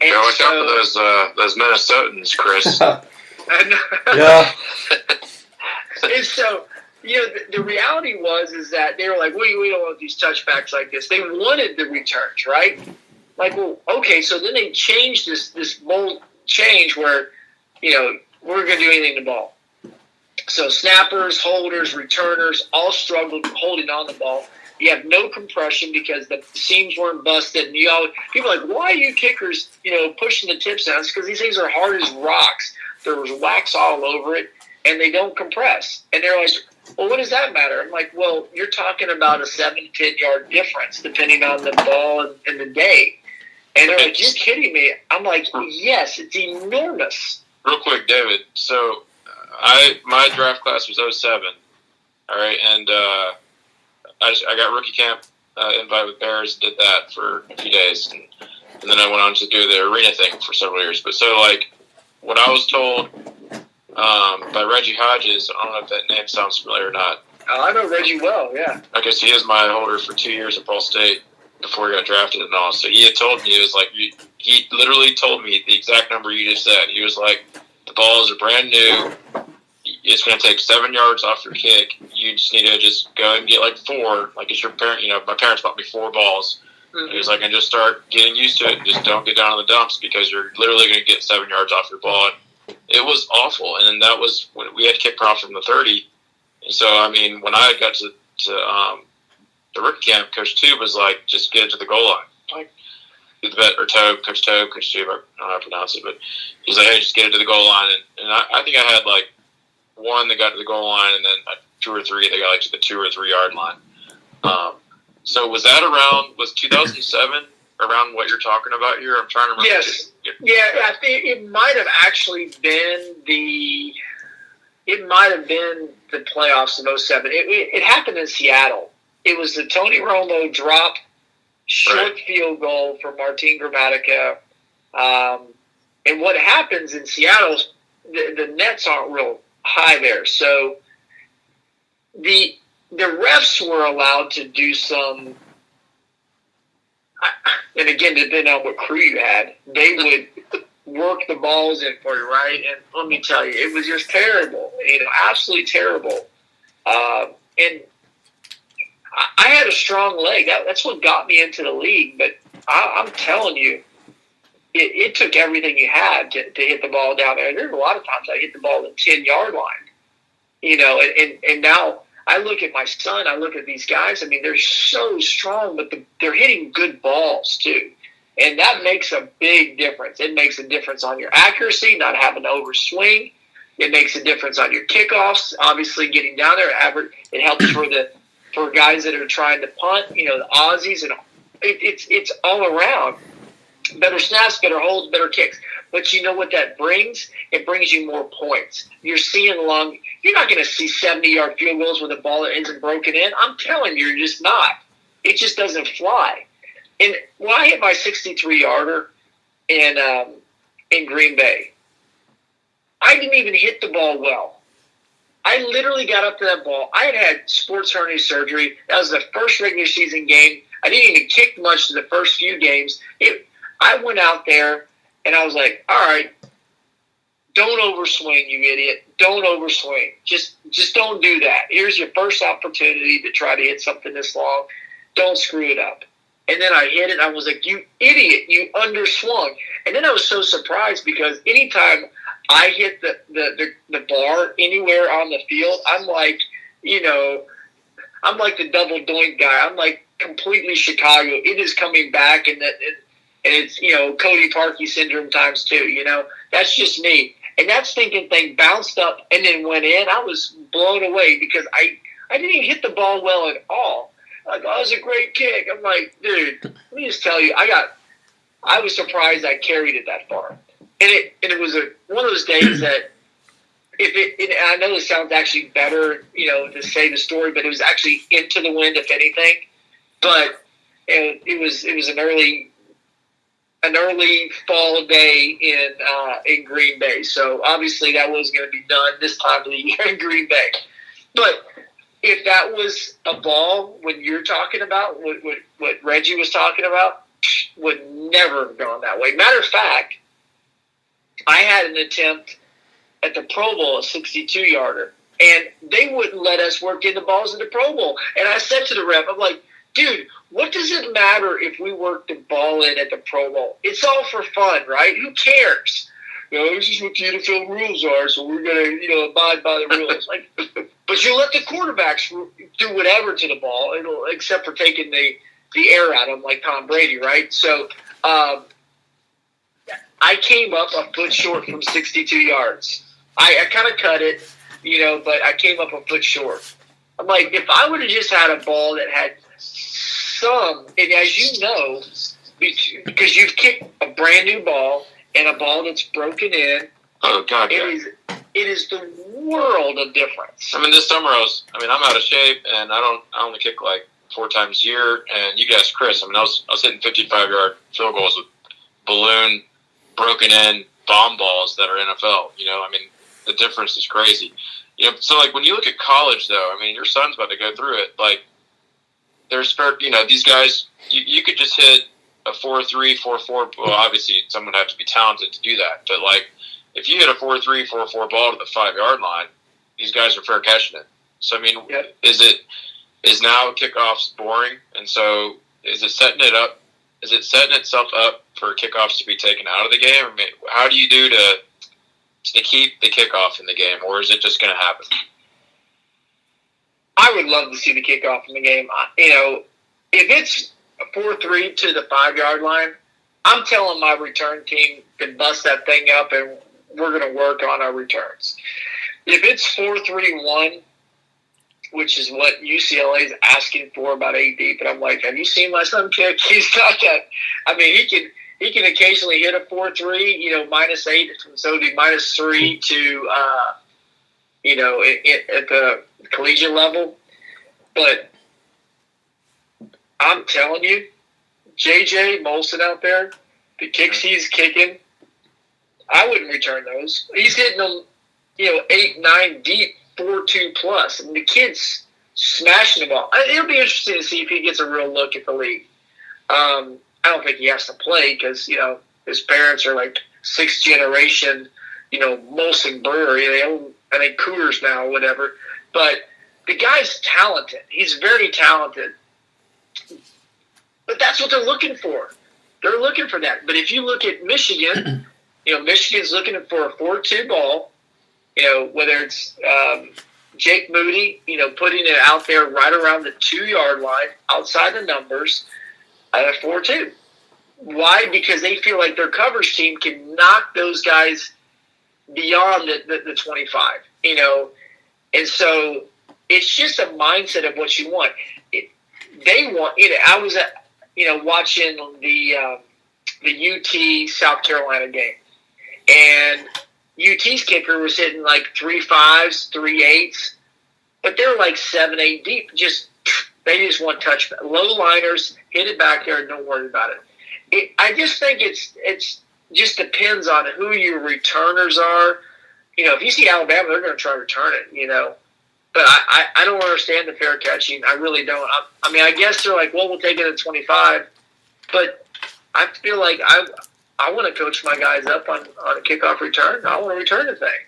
S4: And
S3: watch out for those Minnesotans, Chris.
S2: Yeah.
S4: And so, the reality is that they were like, we don't want these touchbacks like this. They wanted the returns, right? Like, well, okay, so then they changed this bold change where, we're going to do anything to the ball. So snappers, holders, returners all struggled holding on the ball. You have no compression because the seams weren't busted. And people are like, why are you kickers, pushing the tips down? It's because these things are hard as rocks. There was wax all over it, and they don't compress. And they're like, well, what does that matter? I'm like, well, you're talking about a 7 to 10 yard difference depending on the ball and the day. And they're like, you're kidding me. I'm like, yes, it's enormous.
S3: Real quick, David. So my draft class was 07. All right, and I got rookie camp invite with Bears, did that for a few days, and then I went on to do the arena thing for several years. But so, what I was told by Reggie Hodges, I don't know if that name sounds familiar or not.
S4: I know Reggie well, yeah.
S3: Okay, so he was my holder for 2 years at Ball State before he got drafted and all. So he had told me, it was like, he literally told me the exact number you just said. He was like, the balls are brand new. It's going to take 7 yards off your kick. You just need to just go and get 4. Like it's your parent. My parents bought me 4 balls. Mm-hmm. He was like, and just start getting used to it. Just don't get down on the dumps because you're literally going to get 7 yards off your ball. It was awful. And then that was when we had kick off from the 30. And so, when I got to the rookie camp, Coach Tube was like, just get it to the goal line. Like, Coach Tube, I don't know how to pronounce it, but he's like, hey, just get it to the goal line. And I think I had one that got to the goal line, and then 2 or 3 that got to the 2 or 3 yard line. So was that was 2007 around what you're talking about here? I'm trying to remember.
S4: Yes. Yeah, I think it might have actually been the playoffs in 07. It happened in Seattle. It was the Tony Romo drop short field goal for Martin Gramatica. And what happens in Seattle, the nets aren't real high there. So the refs were allowed to do some, and again, depending on what crew you had, they would work the balls in for you, right? And let me tell you, it was just terrible, absolutely terrible. And I had a strong leg. That's what got me into the league. But I'm telling you, it took everything you had to hit the ball down there. There's a lot of times I hit the ball at the 10-yard line, and now I look at my son, I look at these guys, they're so strong, but they're hitting good balls too. And that makes a big difference. It makes a difference on your accuracy, not having to overswing. It makes a difference on your kickoffs, obviously getting down there. It helps for guys that are trying to punt, the Aussies, and it's all around. Better snaps, better holds, better kicks. But you know what that brings? It brings you more points. You're not going to see 70-yard field goals with a ball that isn't broken in. I'm telling you, you're just not. It just doesn't fly. And when I hit my 63-yarder in Green Bay, I didn't even hit the ball well. I literally got up to that ball. I had sports hernia surgery. That was the first regular season game. I didn't even kick much to the first few games. I went out there, and I was like, all right, don't overswing, you idiot. Don't overswing. Just don't do that. Here's your first opportunity to try to hit something this long. Don't screw it up. And then I hit it. I was like, you idiot, you underswung. And then I was so surprised because anytime I hit the bar anywhere on the field, I'm like, I'm like the double doink guy. I'm like completely Chicago. It is coming back, and it's, Cody Parkey syndrome times 2, That's just me. And that stinking thing bounced up and then went in. I was blown away because I didn't even hit the ball well at all. Like, oh, it was a great kick. I'm like, dude, let me just tell you, I was surprised I carried it that far. And it was one of those days that I know this sounds actually better, to say the story, but it was actually into the wind, if anything. But it was an early fall day in Green Bay. So obviously that was going to be done this time of the year in Green Bay. But if that was a ball, when you're talking about what Reggie was talking about, would never have gone that way. Matter of fact, I had an attempt at the Pro Bowl, a 62-yarder, and they wouldn't let us work in the balls in the Pro Bowl. And I said to the ref, I'm like, dude, what does it matter if we work the ball in at the Pro Bowl? It's all for fun, right? Who cares? This is what the NFL rules are, so we're going to, abide by the rules. Like, but you let the quarterbacks do whatever to the ball, except for taking the air out of them, like Tom Brady, right? So I came up a foot short from 62 yards. I kind of cut it, but I came up a foot short. I'm like, if I would have just had a ball that had some, and as you know, because you've kicked a brand new ball and a ball that's broken in,
S3: oh God,
S4: it is the world of difference.
S3: I mean, this summer I'm out of shape, and I only kick like 4 times a year. And you guys, Chris, I was hitting 55-yard field goals with balloon, broken in bomb balls that are NFL. The difference is crazy. So like when you look at college, though, your son's about to go through it. Like, there's these guys, you could just hit a 4.3, 4.4. Well, obviously, someone would have to be talented to do that. But like, if you hit a 4.3, 4.4 ball to the 5-yard line, these guys are fair catching it. So
S4: yep.
S3: Is now kickoffs boring, and so is it setting itself up for kickoffs to be taken out of the game? How do you do to keep the kickoff in the game, or is it just going to happen?
S4: I would love to see the kickoff in the game. If it's a 4.3 to the 5-yard line, I'm telling my return team to bust that thing up, and we're going to work on our returns. If it's 4.3-1, which is what UCLA is asking for, about 8 deep, and I'm like, have you seen my son kick? He's not that. He can occasionally hit a 4.3, -8, so it'd be -3 to at the collegiate level. But I'm telling you, JJ Molson out there, the kicks he's kicking, I wouldn't return those. He's hitting them, 8, 9 deep, 4.2 plus. And the kid's smashing the ball. It'll be interesting to see if he gets a real look at the league. I don't think he has to play because, his parents are like 6th generation, Molson Brewery. They own, I think, Coors now or whatever. But the guy's talented. He's very talented. But that's what they're looking for. They're looking for that. But if you look at Michigan, Michigan's looking for a 4.2 ball, whether it's Jake Moody, putting it out there right around the 2-yard line, outside the numbers, at a 4.2. Why? Because they feel like their coverage team can knock those guys beyond the 25, And so it's just a mindset of what you want. They want, I was watching the UT South Carolina game, and UT's kicker was hitting like 3.5s, 3.8s, but they're like 7, 8 deep, just They just want touch, low liners, hit it back there, and don't worry about it. I just think it's just depends on who your returners are. If you see Alabama, they're going to try to return it, But I don't understand the fair catching. I really don't. I guess they're like, well, we'll take it at 25. But I feel like I want to coach my guys up on a kickoff return. I want to return the thing.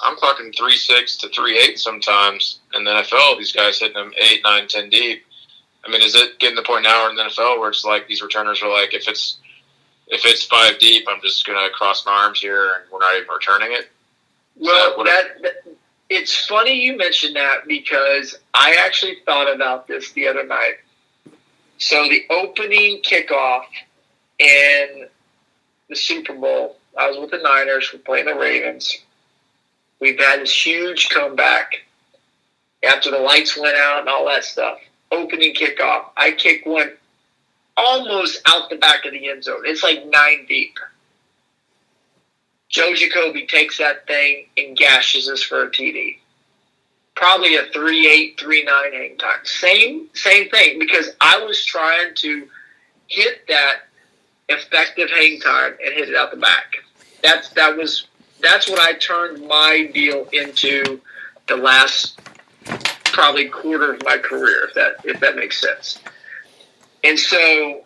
S3: I'm clocking 3.6 to 3.8 sometimes in the NFL. These guys hitting them 8, 9, 10 deep. Is it getting to the point now in the NFL where it's like these returners are like, if it's 5 deep, I'm just going to cross my arms here and we're not even returning it?
S4: Well, it's funny you mentioned that because I actually thought about this the other night. So the opening kickoff in the Super Bowl, I was with the Niners. We're playing the Ravens. We've had this huge comeback after the lights went out and all that stuff. Opening kickoff. I kick one almost out the back of the end zone. It's like 9 deep. Joe Jacoby takes that thing and gashes us for a TD. Probably a 3.8, 3.9 hang time. Same thing, because I was trying to hit that effective hang time and hit it out the back. That's what I turned my deal into the last probably quarter of my career, if that makes sense. And so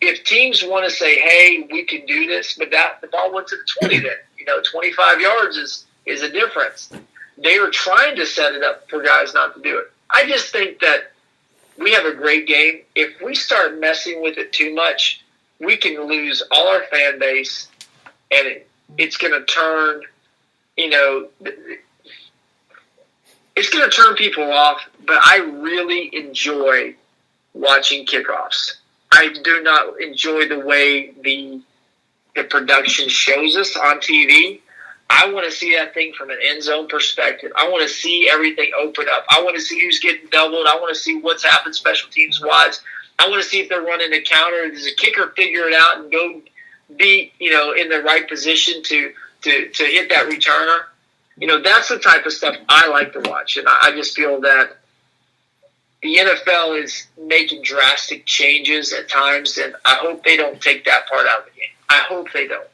S4: if teams want to say, hey, we can do this, but the ball went to the 20 then. 25 yards is a difference. They were trying to set it up for guys not to do it. I just think that we have a great game. If we start messing with it too much, we can lose all our fan base, and it's going to turn, it's going to turn people off. But I really enjoy watching kickoffs. I do not enjoy the way the production shows us on TV. I want to see that thing from an end zone perspective. I want to see everything open up. I want to see who's getting doubled. I want to see what's happened special teams wise. I want to see if they're running a counter. Does a kicker figure it out and go be in the right position to hit that returner? That's the type of stuff I like to watch, and I just feel that the NFL is making drastic changes at times, and I hope they don't take that part out of the game. I hope they don't.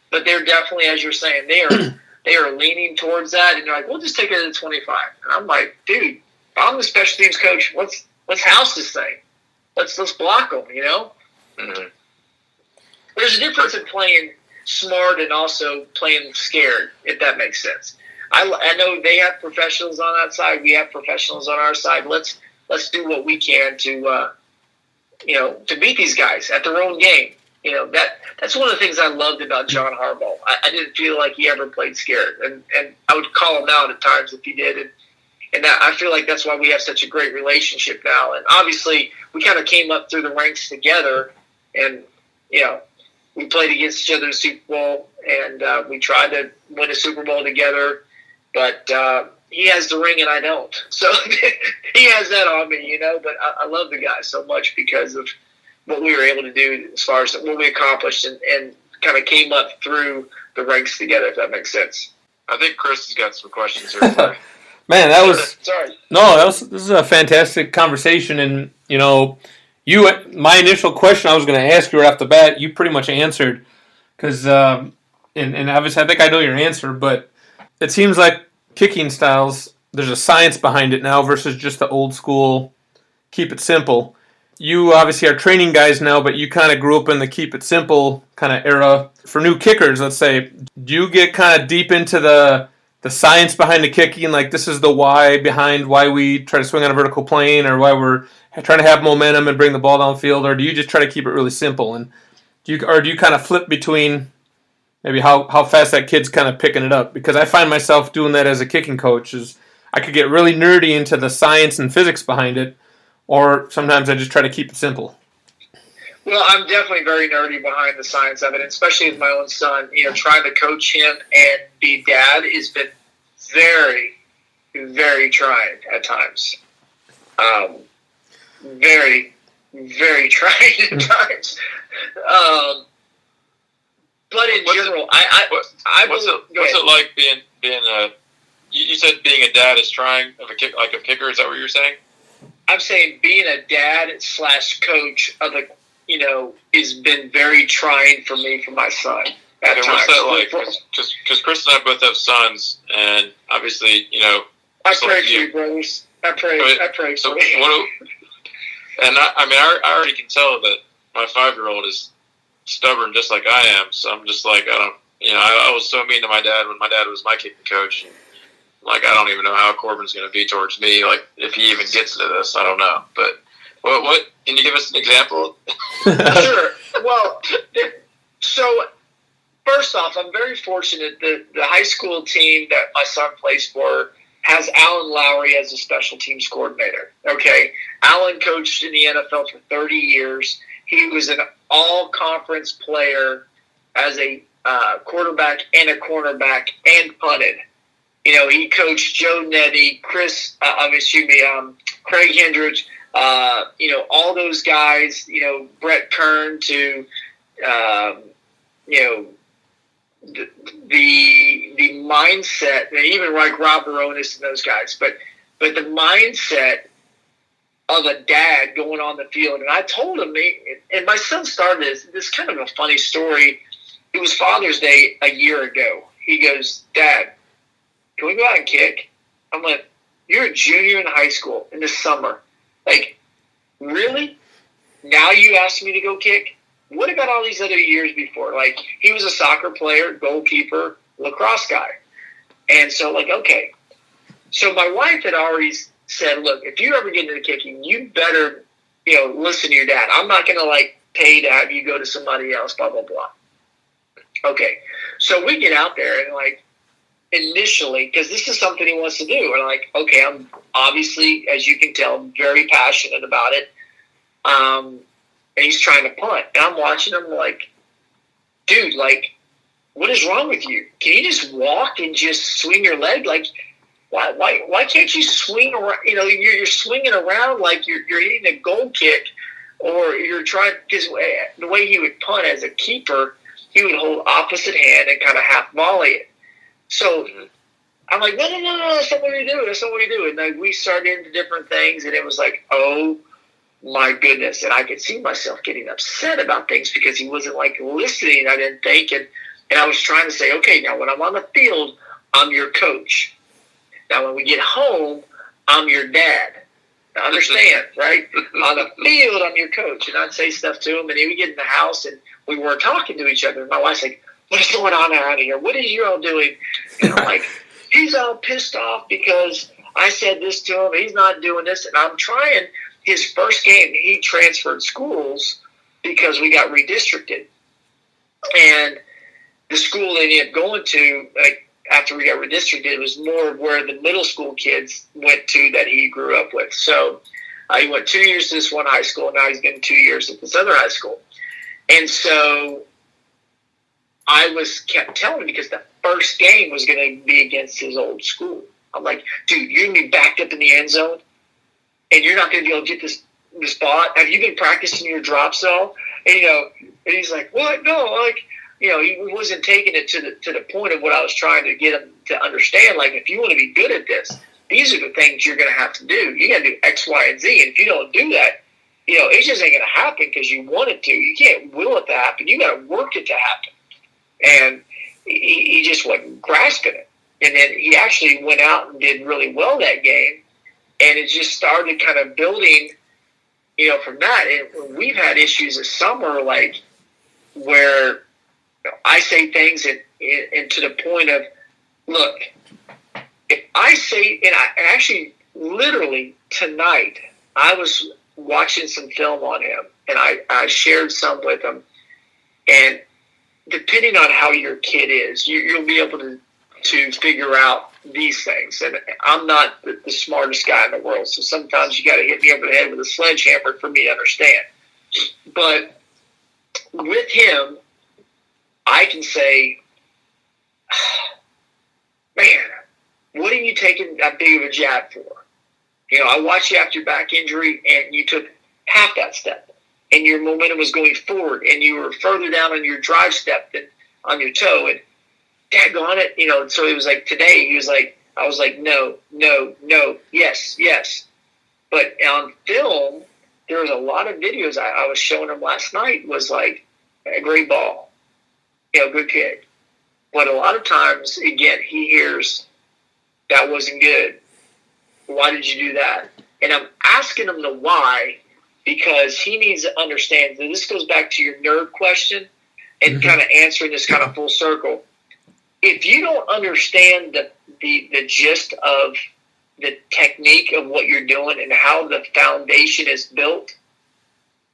S4: But they're definitely, as you're saying, they are leaning towards that, and they're like, we'll just take it at 25. And I'm like, dude, if I'm the special teams coach, let's house this thing. Let's block them, Mm-hmm. There's a difference in playing smart and also playing scared, if that makes sense. I know they have professionals on that side. We have professionals on our side. Let's do what we can to beat these guys at their own game. That's one of the things I loved about John Harbaugh. I didn't feel like he ever played scared, and I would call him out at times if he did. And I feel like that's why we have such a great relationship now. And obviously, we kind of came up through the ranks together, and we played against each other in the Super Bowl, and we tried to win a Super Bowl together. But he has the ring and I don't. So he has that on me, But I love the guy so much because of what we were able to do as far as what we accomplished and kind of came up through the ranks together, if that makes sense.
S3: I think Chris has got some questions here for you.
S2: Man, that was
S4: sorry.
S2: No, this is a fantastic conversation, and my initial question I was going to ask you right off the bat, you pretty much answered, because and obviously I think I know your answer, but it seems like kicking styles, there's a science behind it now versus just the old school keep it simple. You obviously are training guys now, but you kind of grew up in the keep it simple kind of era. For new kickers, let's say, do you get kind of deep into the science behind the kicking? Like, this is the why behind why we try to swing on a vertical plane, or why we're trying to have momentum and bring the ball downfield, or do you just try to keep it really simple? And do you kind of flip between maybe how fast that kid's kind of picking it up? Because I find myself doing that as a kicking coach. Is I could get really nerdy into the science and physics behind it, or sometimes I just try to keep it simple.
S4: Well, I'm definitely very nerdy behind the science of it, especially with my own son. Trying to coach him and be dad has been very, very trying at times. Very, very trying at times. But in general,
S3: what's it like being you said being a dad is trying of a kicker. Is that what you're saying?
S4: I'm saying being a dad / coach of a, has been very trying for me, for my son.
S3: Okay, what's that like? Because Chris and I both have sons, and obviously,
S4: I pray for you, brothers. I pray
S3: so
S4: for you.
S3: I already can tell that my 5-year-old is stubborn just like I am. So I'm just like, I was so mean to my dad when my dad was my kicking coach. Like, I don't even know how Corbin's going to be towards me. Like, if he even gets to this, I don't know. But what can you give us an example?
S4: Sure. Well, so first off, I'm very fortunate that the high school team that my son plays for has Alan Lowry as a special teams coordinator. Okay, Alan coached in the NFL for 30 years. He was an all-conference player as a quarterback and a cornerback and punted. He coached Joe Nettie, Craig Hendricks, all those guys, Brett Kern to, the mindset, and even like Rob Baronis and those guys, but the mindset of a dad going on the field. And I told him, and my son started this kind of a funny story. It was Father's Day a year ago. He goes, "Dad, can we go out and kick?" I'm like, "You're a junior in high school in the summer. Like, really? Now you asked me to go kick? What about all these other years before?" Like, he was a soccer player, goalkeeper, lacrosse guy. And so, like, okay. So my wife had already said, "Look, if you ever get into kicking, you better, listen to your dad. I'm not going to, pay to have you go to somebody else, blah, blah, blah." Okay. So we get out there and, initially, because this is something he wants to do. And okay, I'm obviously, as you can tell, very passionate about it. And he's trying to punt. And I'm watching him like, dude, what is wrong with you? Can you just walk and just swing your leg? Why can't you swing around? You're swinging around like you're hitting a goal kick, or you're trying, because the way he would punt as a keeper, he would hold opposite hand and kind of half volley it. So I'm like, no, that's not what you do. That's not what you do. And we started into different things, and it was like, oh my goodness. And I could see myself getting upset about things because he wasn't listening, I didn't think. And I was trying to say, okay, now when I'm on the field, I'm your coach. Now when we get home, I'm your dad. Now understand, right? On the field, I'm your coach. And I'd say stuff to him, and he would get in the house, and we weren't talking to each other. And my wife's like, "What's going on around here? What is you all doing?" And I'm like, he's all pissed off because I said this to him. He's not doing this. And I'm trying. His first game, he transferred schools because we got redistricted. And the school they ended up going to, after we got redistricted, it was more of where the middle school kids went to that he grew up with. So he went 2 years to this one high school, and now he's getting 2 years at this other high school. And so I kept telling him, because the first game was going to be against his old school. I'm like, dude, you're going to be backed up in the end zone, and you're not going to be able to get this ball. Have you been practicing your drops though? And and he's like, what? No, he wasn't taking it to the point of what I was trying to get him to understand. If you want to be good at this, these are the things you're going to have to do. You got to do X, Y, and Z. And if you don't do that, it just ain't going to happen because you want it to. You can't will it to happen. You got to work it to happen. And he just wasn't grasping it. And then he actually went out and did really well that game. And it just started kind of building, from that. And we've had issues this summer, where I say things and to the point of, look, if I say, and I actually literally tonight, I was watching some film on him, and I shared some with him. And depending on how your kid is, you'll be able to figure out these things. And I'm not the smartest guy in the world, so sometimes you got to hit me over the head with a sledgehammer for me to understand. But with him, I can say, man, what are you taking that big of a jab for? I watched you after your back injury, and you took half that step, and your momentum was going forward, and you were further down on your drive step than on your toe. And daggone it, so it was today, he was like, I was like, no, yes. But on film, there was a lot of videos I was showing him last night was like a great ball, good kid. But a lot of times, again, he hears that wasn't good. Why did you do that? And I'm asking him the why, because he needs to understand that this goes back to your nerd question and kind of answering this kind of full circle. If you don't understand the gist of the technique of what you're doing and how the foundation is built,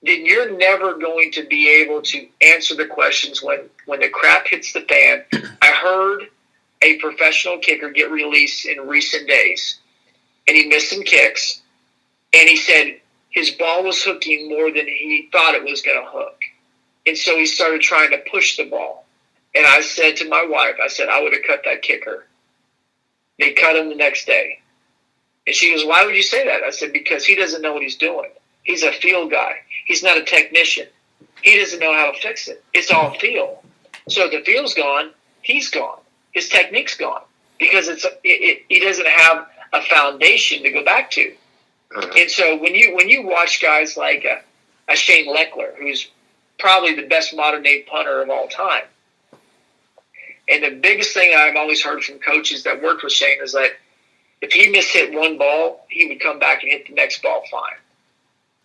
S4: then you're never going to be able to answer the questions when the crap hits the fan. I heard a professional kicker get released in recent days, and he missed some kicks, and he said his ball was hooking more than he thought it was going to hook. And so he started trying to push the ball. And I said to my wife, I would have cut that kicker. They cut him the next day. And she goes, why would you say that? I said, because he doesn't know what he's doing. He's a field guy. He's not a technician. He doesn't know how to fix it. It's all feel. So if the feel's gone, he's gone. His technique's gone because he doesn't have a foundation to go back to. And so when you watch guys like a Shane Leckler, who's probably the best modern-day punter of all time, and the biggest thing I've always heard from coaches that worked with Shane is that if he mishit one ball, he would come back and hit the next ball fine.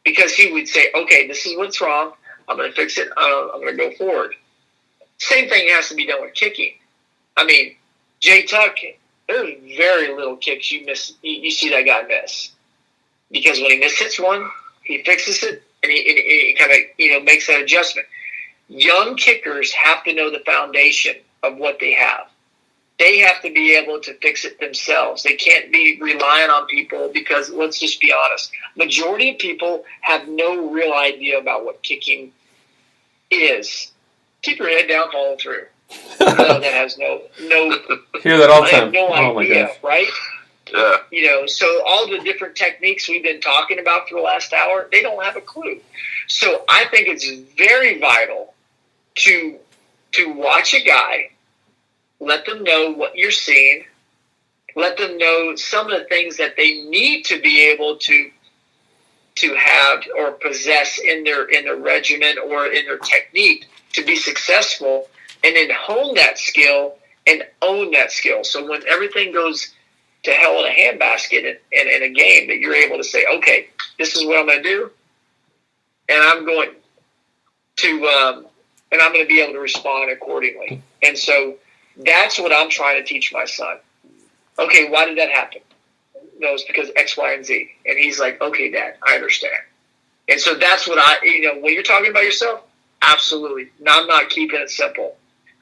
S4: Because he would say, okay, this is what's wrong. I'm going to fix it. I'm going to go forward. Same thing has to be done with kicking. I mean, Jay Tuck, there's very little kicks you see that guy miss. Because when he mishits one, he fixes it, and he kind of makes that adjustment. Young kickers have to know the foundation of what they have. They have to be able to fix it themselves. They can't be relying on people because, let's just be honest, majority of people have no real idea about what kicking is. Keep your head down, follow through. That has no.
S2: Hear that all the time.
S4: I have no idea, right?
S3: Yeah.
S4: So all the different techniques we've been talking about for the last hour, they don't have a clue. So I think it's very vital to watch a guy. Let them know what you're seeing. Let them know some of the things that they need to be able to have or possess in their regimen or in their technique to be successful, and then hone that skill and own that skill. So when everything goes to hell in a handbasket in a game, that you're able to say, okay, this is what I'm going to do, and I'm going to be able to respond accordingly. And so that's what I'm trying to teach my son. Okay, why did that happen? No, it's because X, Y, and Z. And he's like, okay, Dad, I understand. And so that's what when you're talking about yourself, absolutely. No, I'm not keeping it simple.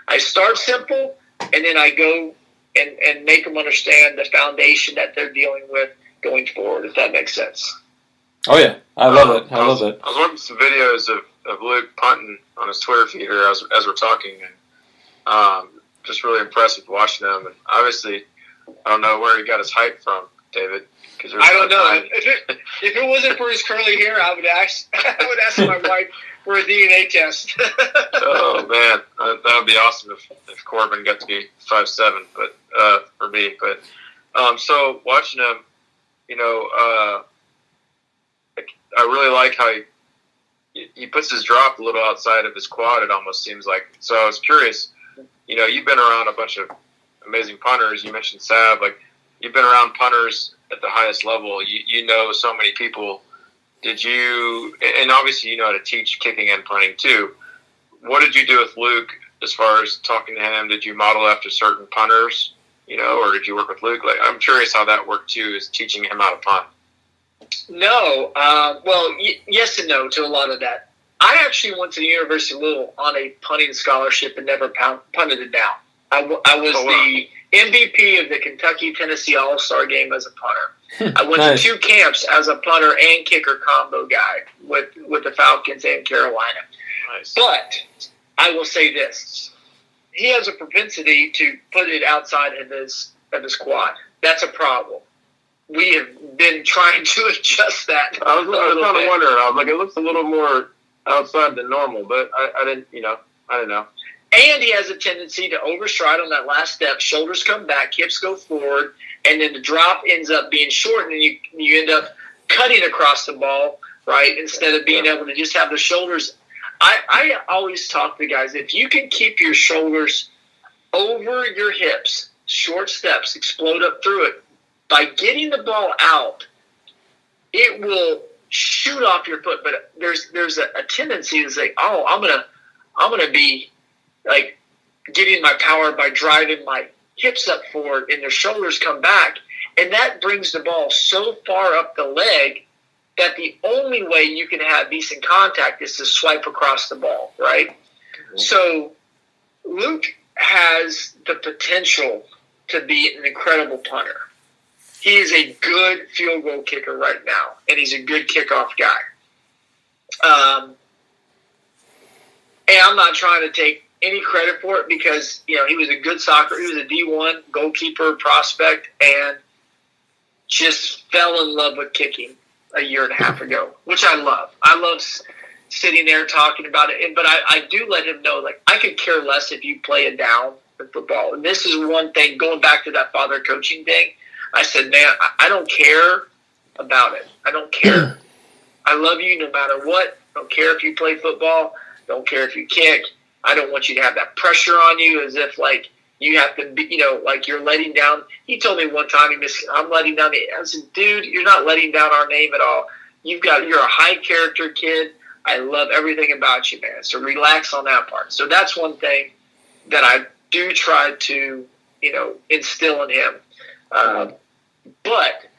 S4: I start simple, and then I go and make them understand the foundation that they're dealing with going forward, if that makes sense.
S2: Oh, yeah. I love it. I love it.
S3: I was watching some videos of Luke punting on his Twitter feed here as we're talking, and just really impressed with watching him. And obviously, I don't know where he got his height from, David.
S4: I don't know. If it wasn't for his curly hair, I would ask my wife for a DNA test.
S3: Oh man, that would be awesome if Corbin got to be 5'7", but for me. But so watching him, I really like how he puts his drop a little outside of his quad. It almost seems like. So I was curious. You've been around a bunch of amazing punters. You mentioned Sav. Like, you've been around punters at the highest level. You know so many people. Did you, and obviously you know how to teach kicking and punting too. What did you do with Luke as far as talking to him? Did you model after certain punters, or did you work with Luke? Like, I'm curious how that worked too, is teaching him how to punt.
S4: No. Yes and no to a lot of that. I actually went to the University of Louisville on a punting scholarship and never punted it down. I was the MVP of the Kentucky-Tennessee All-Star game as a punter. I went to 2 camps as a punter and kicker combo guy with the Falcons and Carolina.
S3: Nice.
S4: But I will say this. He has a propensity to put it outside of his quad. That's a problem. We have been trying to adjust that.
S5: I was kind of wondering. I was like, it looks a little more outside than normal, but I didn't know.
S4: And he has a tendency to overstride on that last step. Shoulders come back, hips go forward, and then the drop ends up being short, and you end up cutting across the ball, right, instead of being able to just have the shoulders. I always talk to guys, if you can keep your shoulders over your hips, short steps, explode up through it, by getting the ball out, it will shoot off your foot. But there's a tendency to say, oh, I'm gonna be like getting my power by driving my hips up forward and their shoulders come back. And that brings the ball so far up the leg that the only way you can have decent contact is to swipe across the ball, right? Mm-hmm. So Luke has the potential to be an incredible punter. He is a good field goal kicker right now, and he's a good kickoff guy. And I'm not trying to take any credit for it because, he was a good soccer. He was a D1 goalkeeper prospect and just fell in love with kicking a year and a half ago, which I love. I love sitting there talking about it. But I do let him know, like, I could care less if you play it down in football. And this is one thing, going back to that father coaching thing, I said, man, I don't care about it. I don't care. I love you no matter what. Don't care if you play football. Don't care if you kick. I don't want you to have that pressure on you as if, like, you have to be, like you're letting down. He told me one time, I'm letting down I said, dude, you're not letting down our name at all. You're a high character kid. I love everything about you, man. So relax on that part. So that's one thing that I do try to, instill in him. But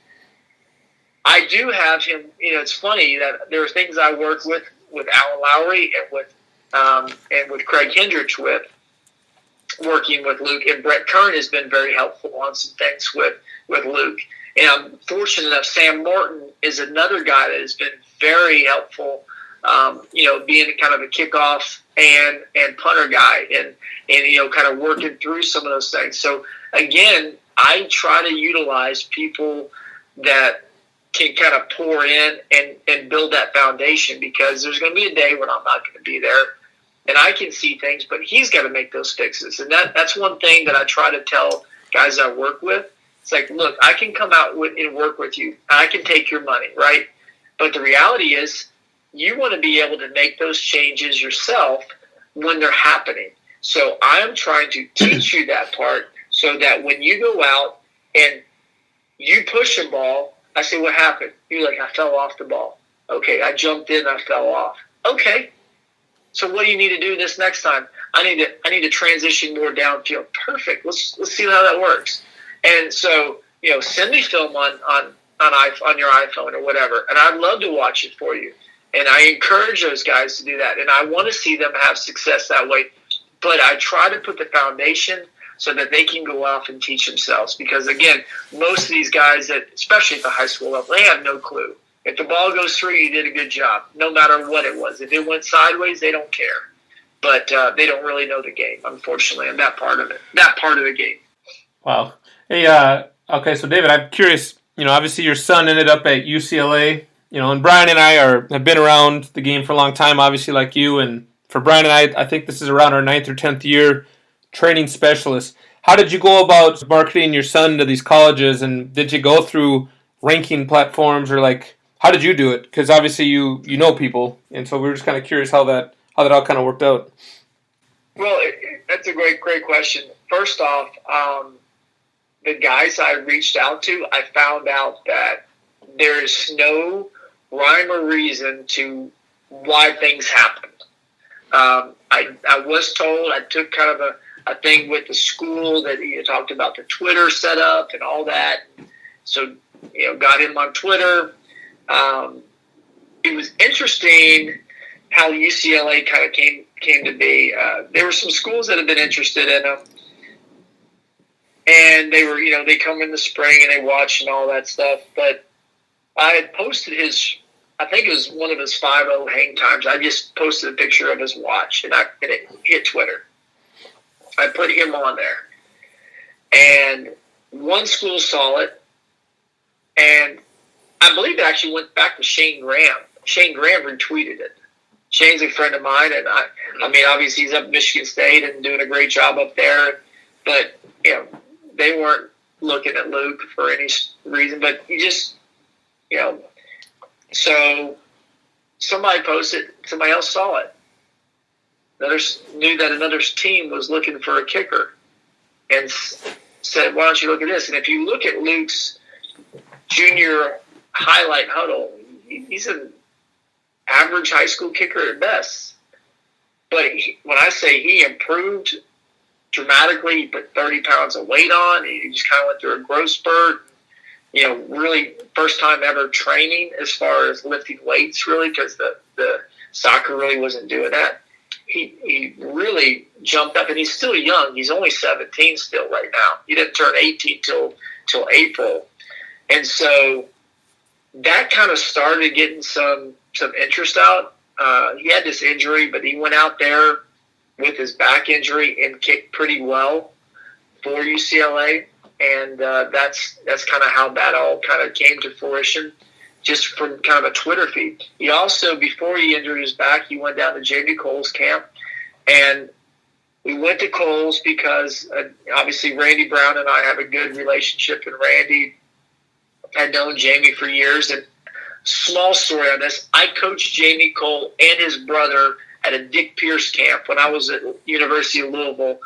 S4: I do have him, it's funny that there are things I work with Alan Lowry and with Craig Hendricks with, working with Luke, and Brett Kern has been very helpful on some things with Luke. And I'm fortunate enough, Sam Morton is another guy that has been very helpful, being kind of a kickoff and punter guy and kind of working through some of those things. So, again, I try to utilize people that can kind of pour in and build that foundation, because there's going to be a day when I'm not going to be there. And I can see things, but he's got to make those fixes. And that's one thing that I try to tell guys I work with. It's like, look, I can come out and work with you. I can take your money, right? But the reality is you want to be able to make those changes yourself when they're happening. So I am trying to teach you that part so that when you go out and you push a ball, I say, what happened? You're like, I fell off the ball. Okay, I jumped in, I fell off. Okay. So what do you need to do this next time? I need to transition more downfield. Perfect. Let's see how that works. And so, send me film on your iPhone or whatever, and I'd love to watch it for you. And I encourage those guys to do that, and I want to see them have success that way. But I try to put the foundation so that they can go off and teach themselves. Because again, most of these guys, especially at the high school level, they have no clue. If the ball goes through, you did a good job, no matter what it was. If it went sideways, they don't care. But they don't really know the game, unfortunately, and that part of the game.
S2: Wow. Hey, okay, so David, I'm curious, obviously your son ended up at UCLA, and Brian and I have been around the game for a long time, obviously like you, and for Brian and I think this is around our 9th or 10th year training specialist. How did you go about marketing your son to these colleges, and did you go through ranking platforms, or how did you do it? Because obviously you know people, and so we were just kind of curious how that all kind of worked out.
S4: Well, that's a great question. First off, the guys I reached out to, I found out that there's no rhyme or reason to why things happened. I was told, I took kind of a thing with the school that you talked about the Twitter setup and all that. So, got him on Twitter. It was interesting how UCLA kind of came to be. There were some schools that have been interested in him, and they were, they come in the spring and they watch and all that stuff. But I had posted I think it was one of his 5-0 hang times. I just posted a picture of his watch, and it hit Twitter. I put him on there, and one school saw it, and I believe it actually went back to Shane Graham. Shane Graham retweeted it. Shane's a friend of mine, and I mean, obviously he's up at Michigan State and doing a great job up there. But they weren't looking at Luke for any reason. But you just, so somebody posted, somebody else saw it. Others knew that another team was looking for a kicker, and said, "Why don't you look at this?" And if you look at Luke's junior highlight huddle, he's an average high school kicker at best. But when I say he improved dramatically, he put 30 pounds of weight on. He just kind of went through a growth spurt. Really first time ever training as far as lifting weights, really, because the soccer really wasn't doing that. He really jumped up, and he's still young. He's only 17 still right now. He didn't turn 18 till April. And so that kind of started getting some interest out. He had this injury, but he went out there with his back injury and kicked pretty well for UCLA. And that's kind of how that all kind of came to fruition, just from kind of a Twitter feed. He also, before he injured his back, he went down to Jamie Cole's camp. And we went to Cole's because obviously Randy Brown and I have a good relationship, and Randy had known Jamie for years. And small story on this, I coached Jamie Cole and his brother at a Dick Pierce camp when I was at University of Louisville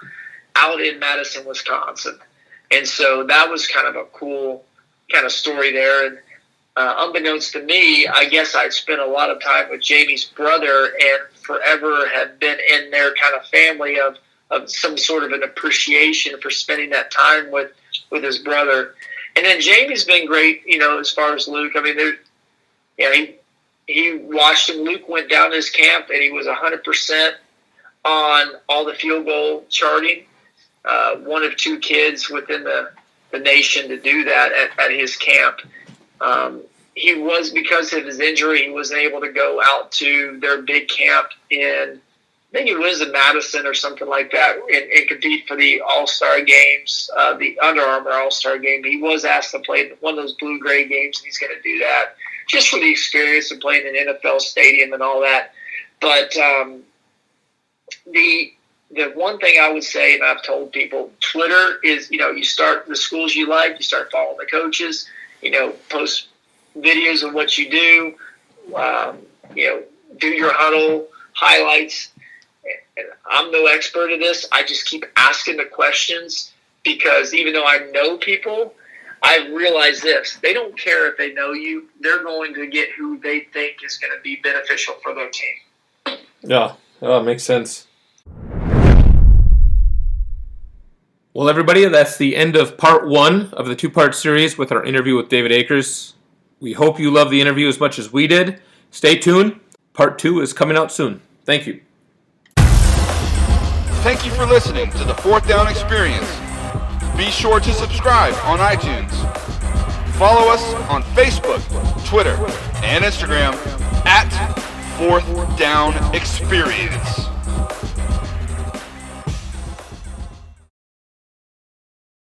S4: out in Madison, Wisconsin. And so that was kind of a cool kind of story there. And unbeknownst to me, I guess I'd spent a lot of time with Jamie's brother and forever have been in their kind of family of some sort of an appreciation for spending that time with his brother. And then Jamie's been great, as far as Luke. I mean, he watched him. Luke went down to his camp, and he was 100% on all the field goal charting. One of two kids within the nation to do that at his camp. He was, because of his injury, he wasn't able to go out to their big camp in, I think it was in Madison or something like that, and compete for the All-Star games, the Under Armour All-Star game. He was asked to play one of those blue-gray games, and he's going to do that just for the experience of playing in an NFL stadium and all that. But the one thing I would say, and I've told people, Twitter is, you start the schools you like, you start following the coaches, post videos of what you do, do your huddle highlights. And I'm no expert at this. I just keep asking the questions, because even though I know people, I realize this: they don't care if they know you. They're going to get who they think is going to be beneficial for their team.
S2: Yeah, it makes sense. Well, everybody, that's the end of part 1 of the 2-part series with our interview with David Akers. We hope you love the interview as much as we did. Stay tuned. Part 2 is coming out soon. Thank you.
S1: Thank you for listening to the Fourth Down Experience. Be sure to subscribe on iTunes. Follow us on Facebook, Twitter, and Instagram at Fourth Down Experience.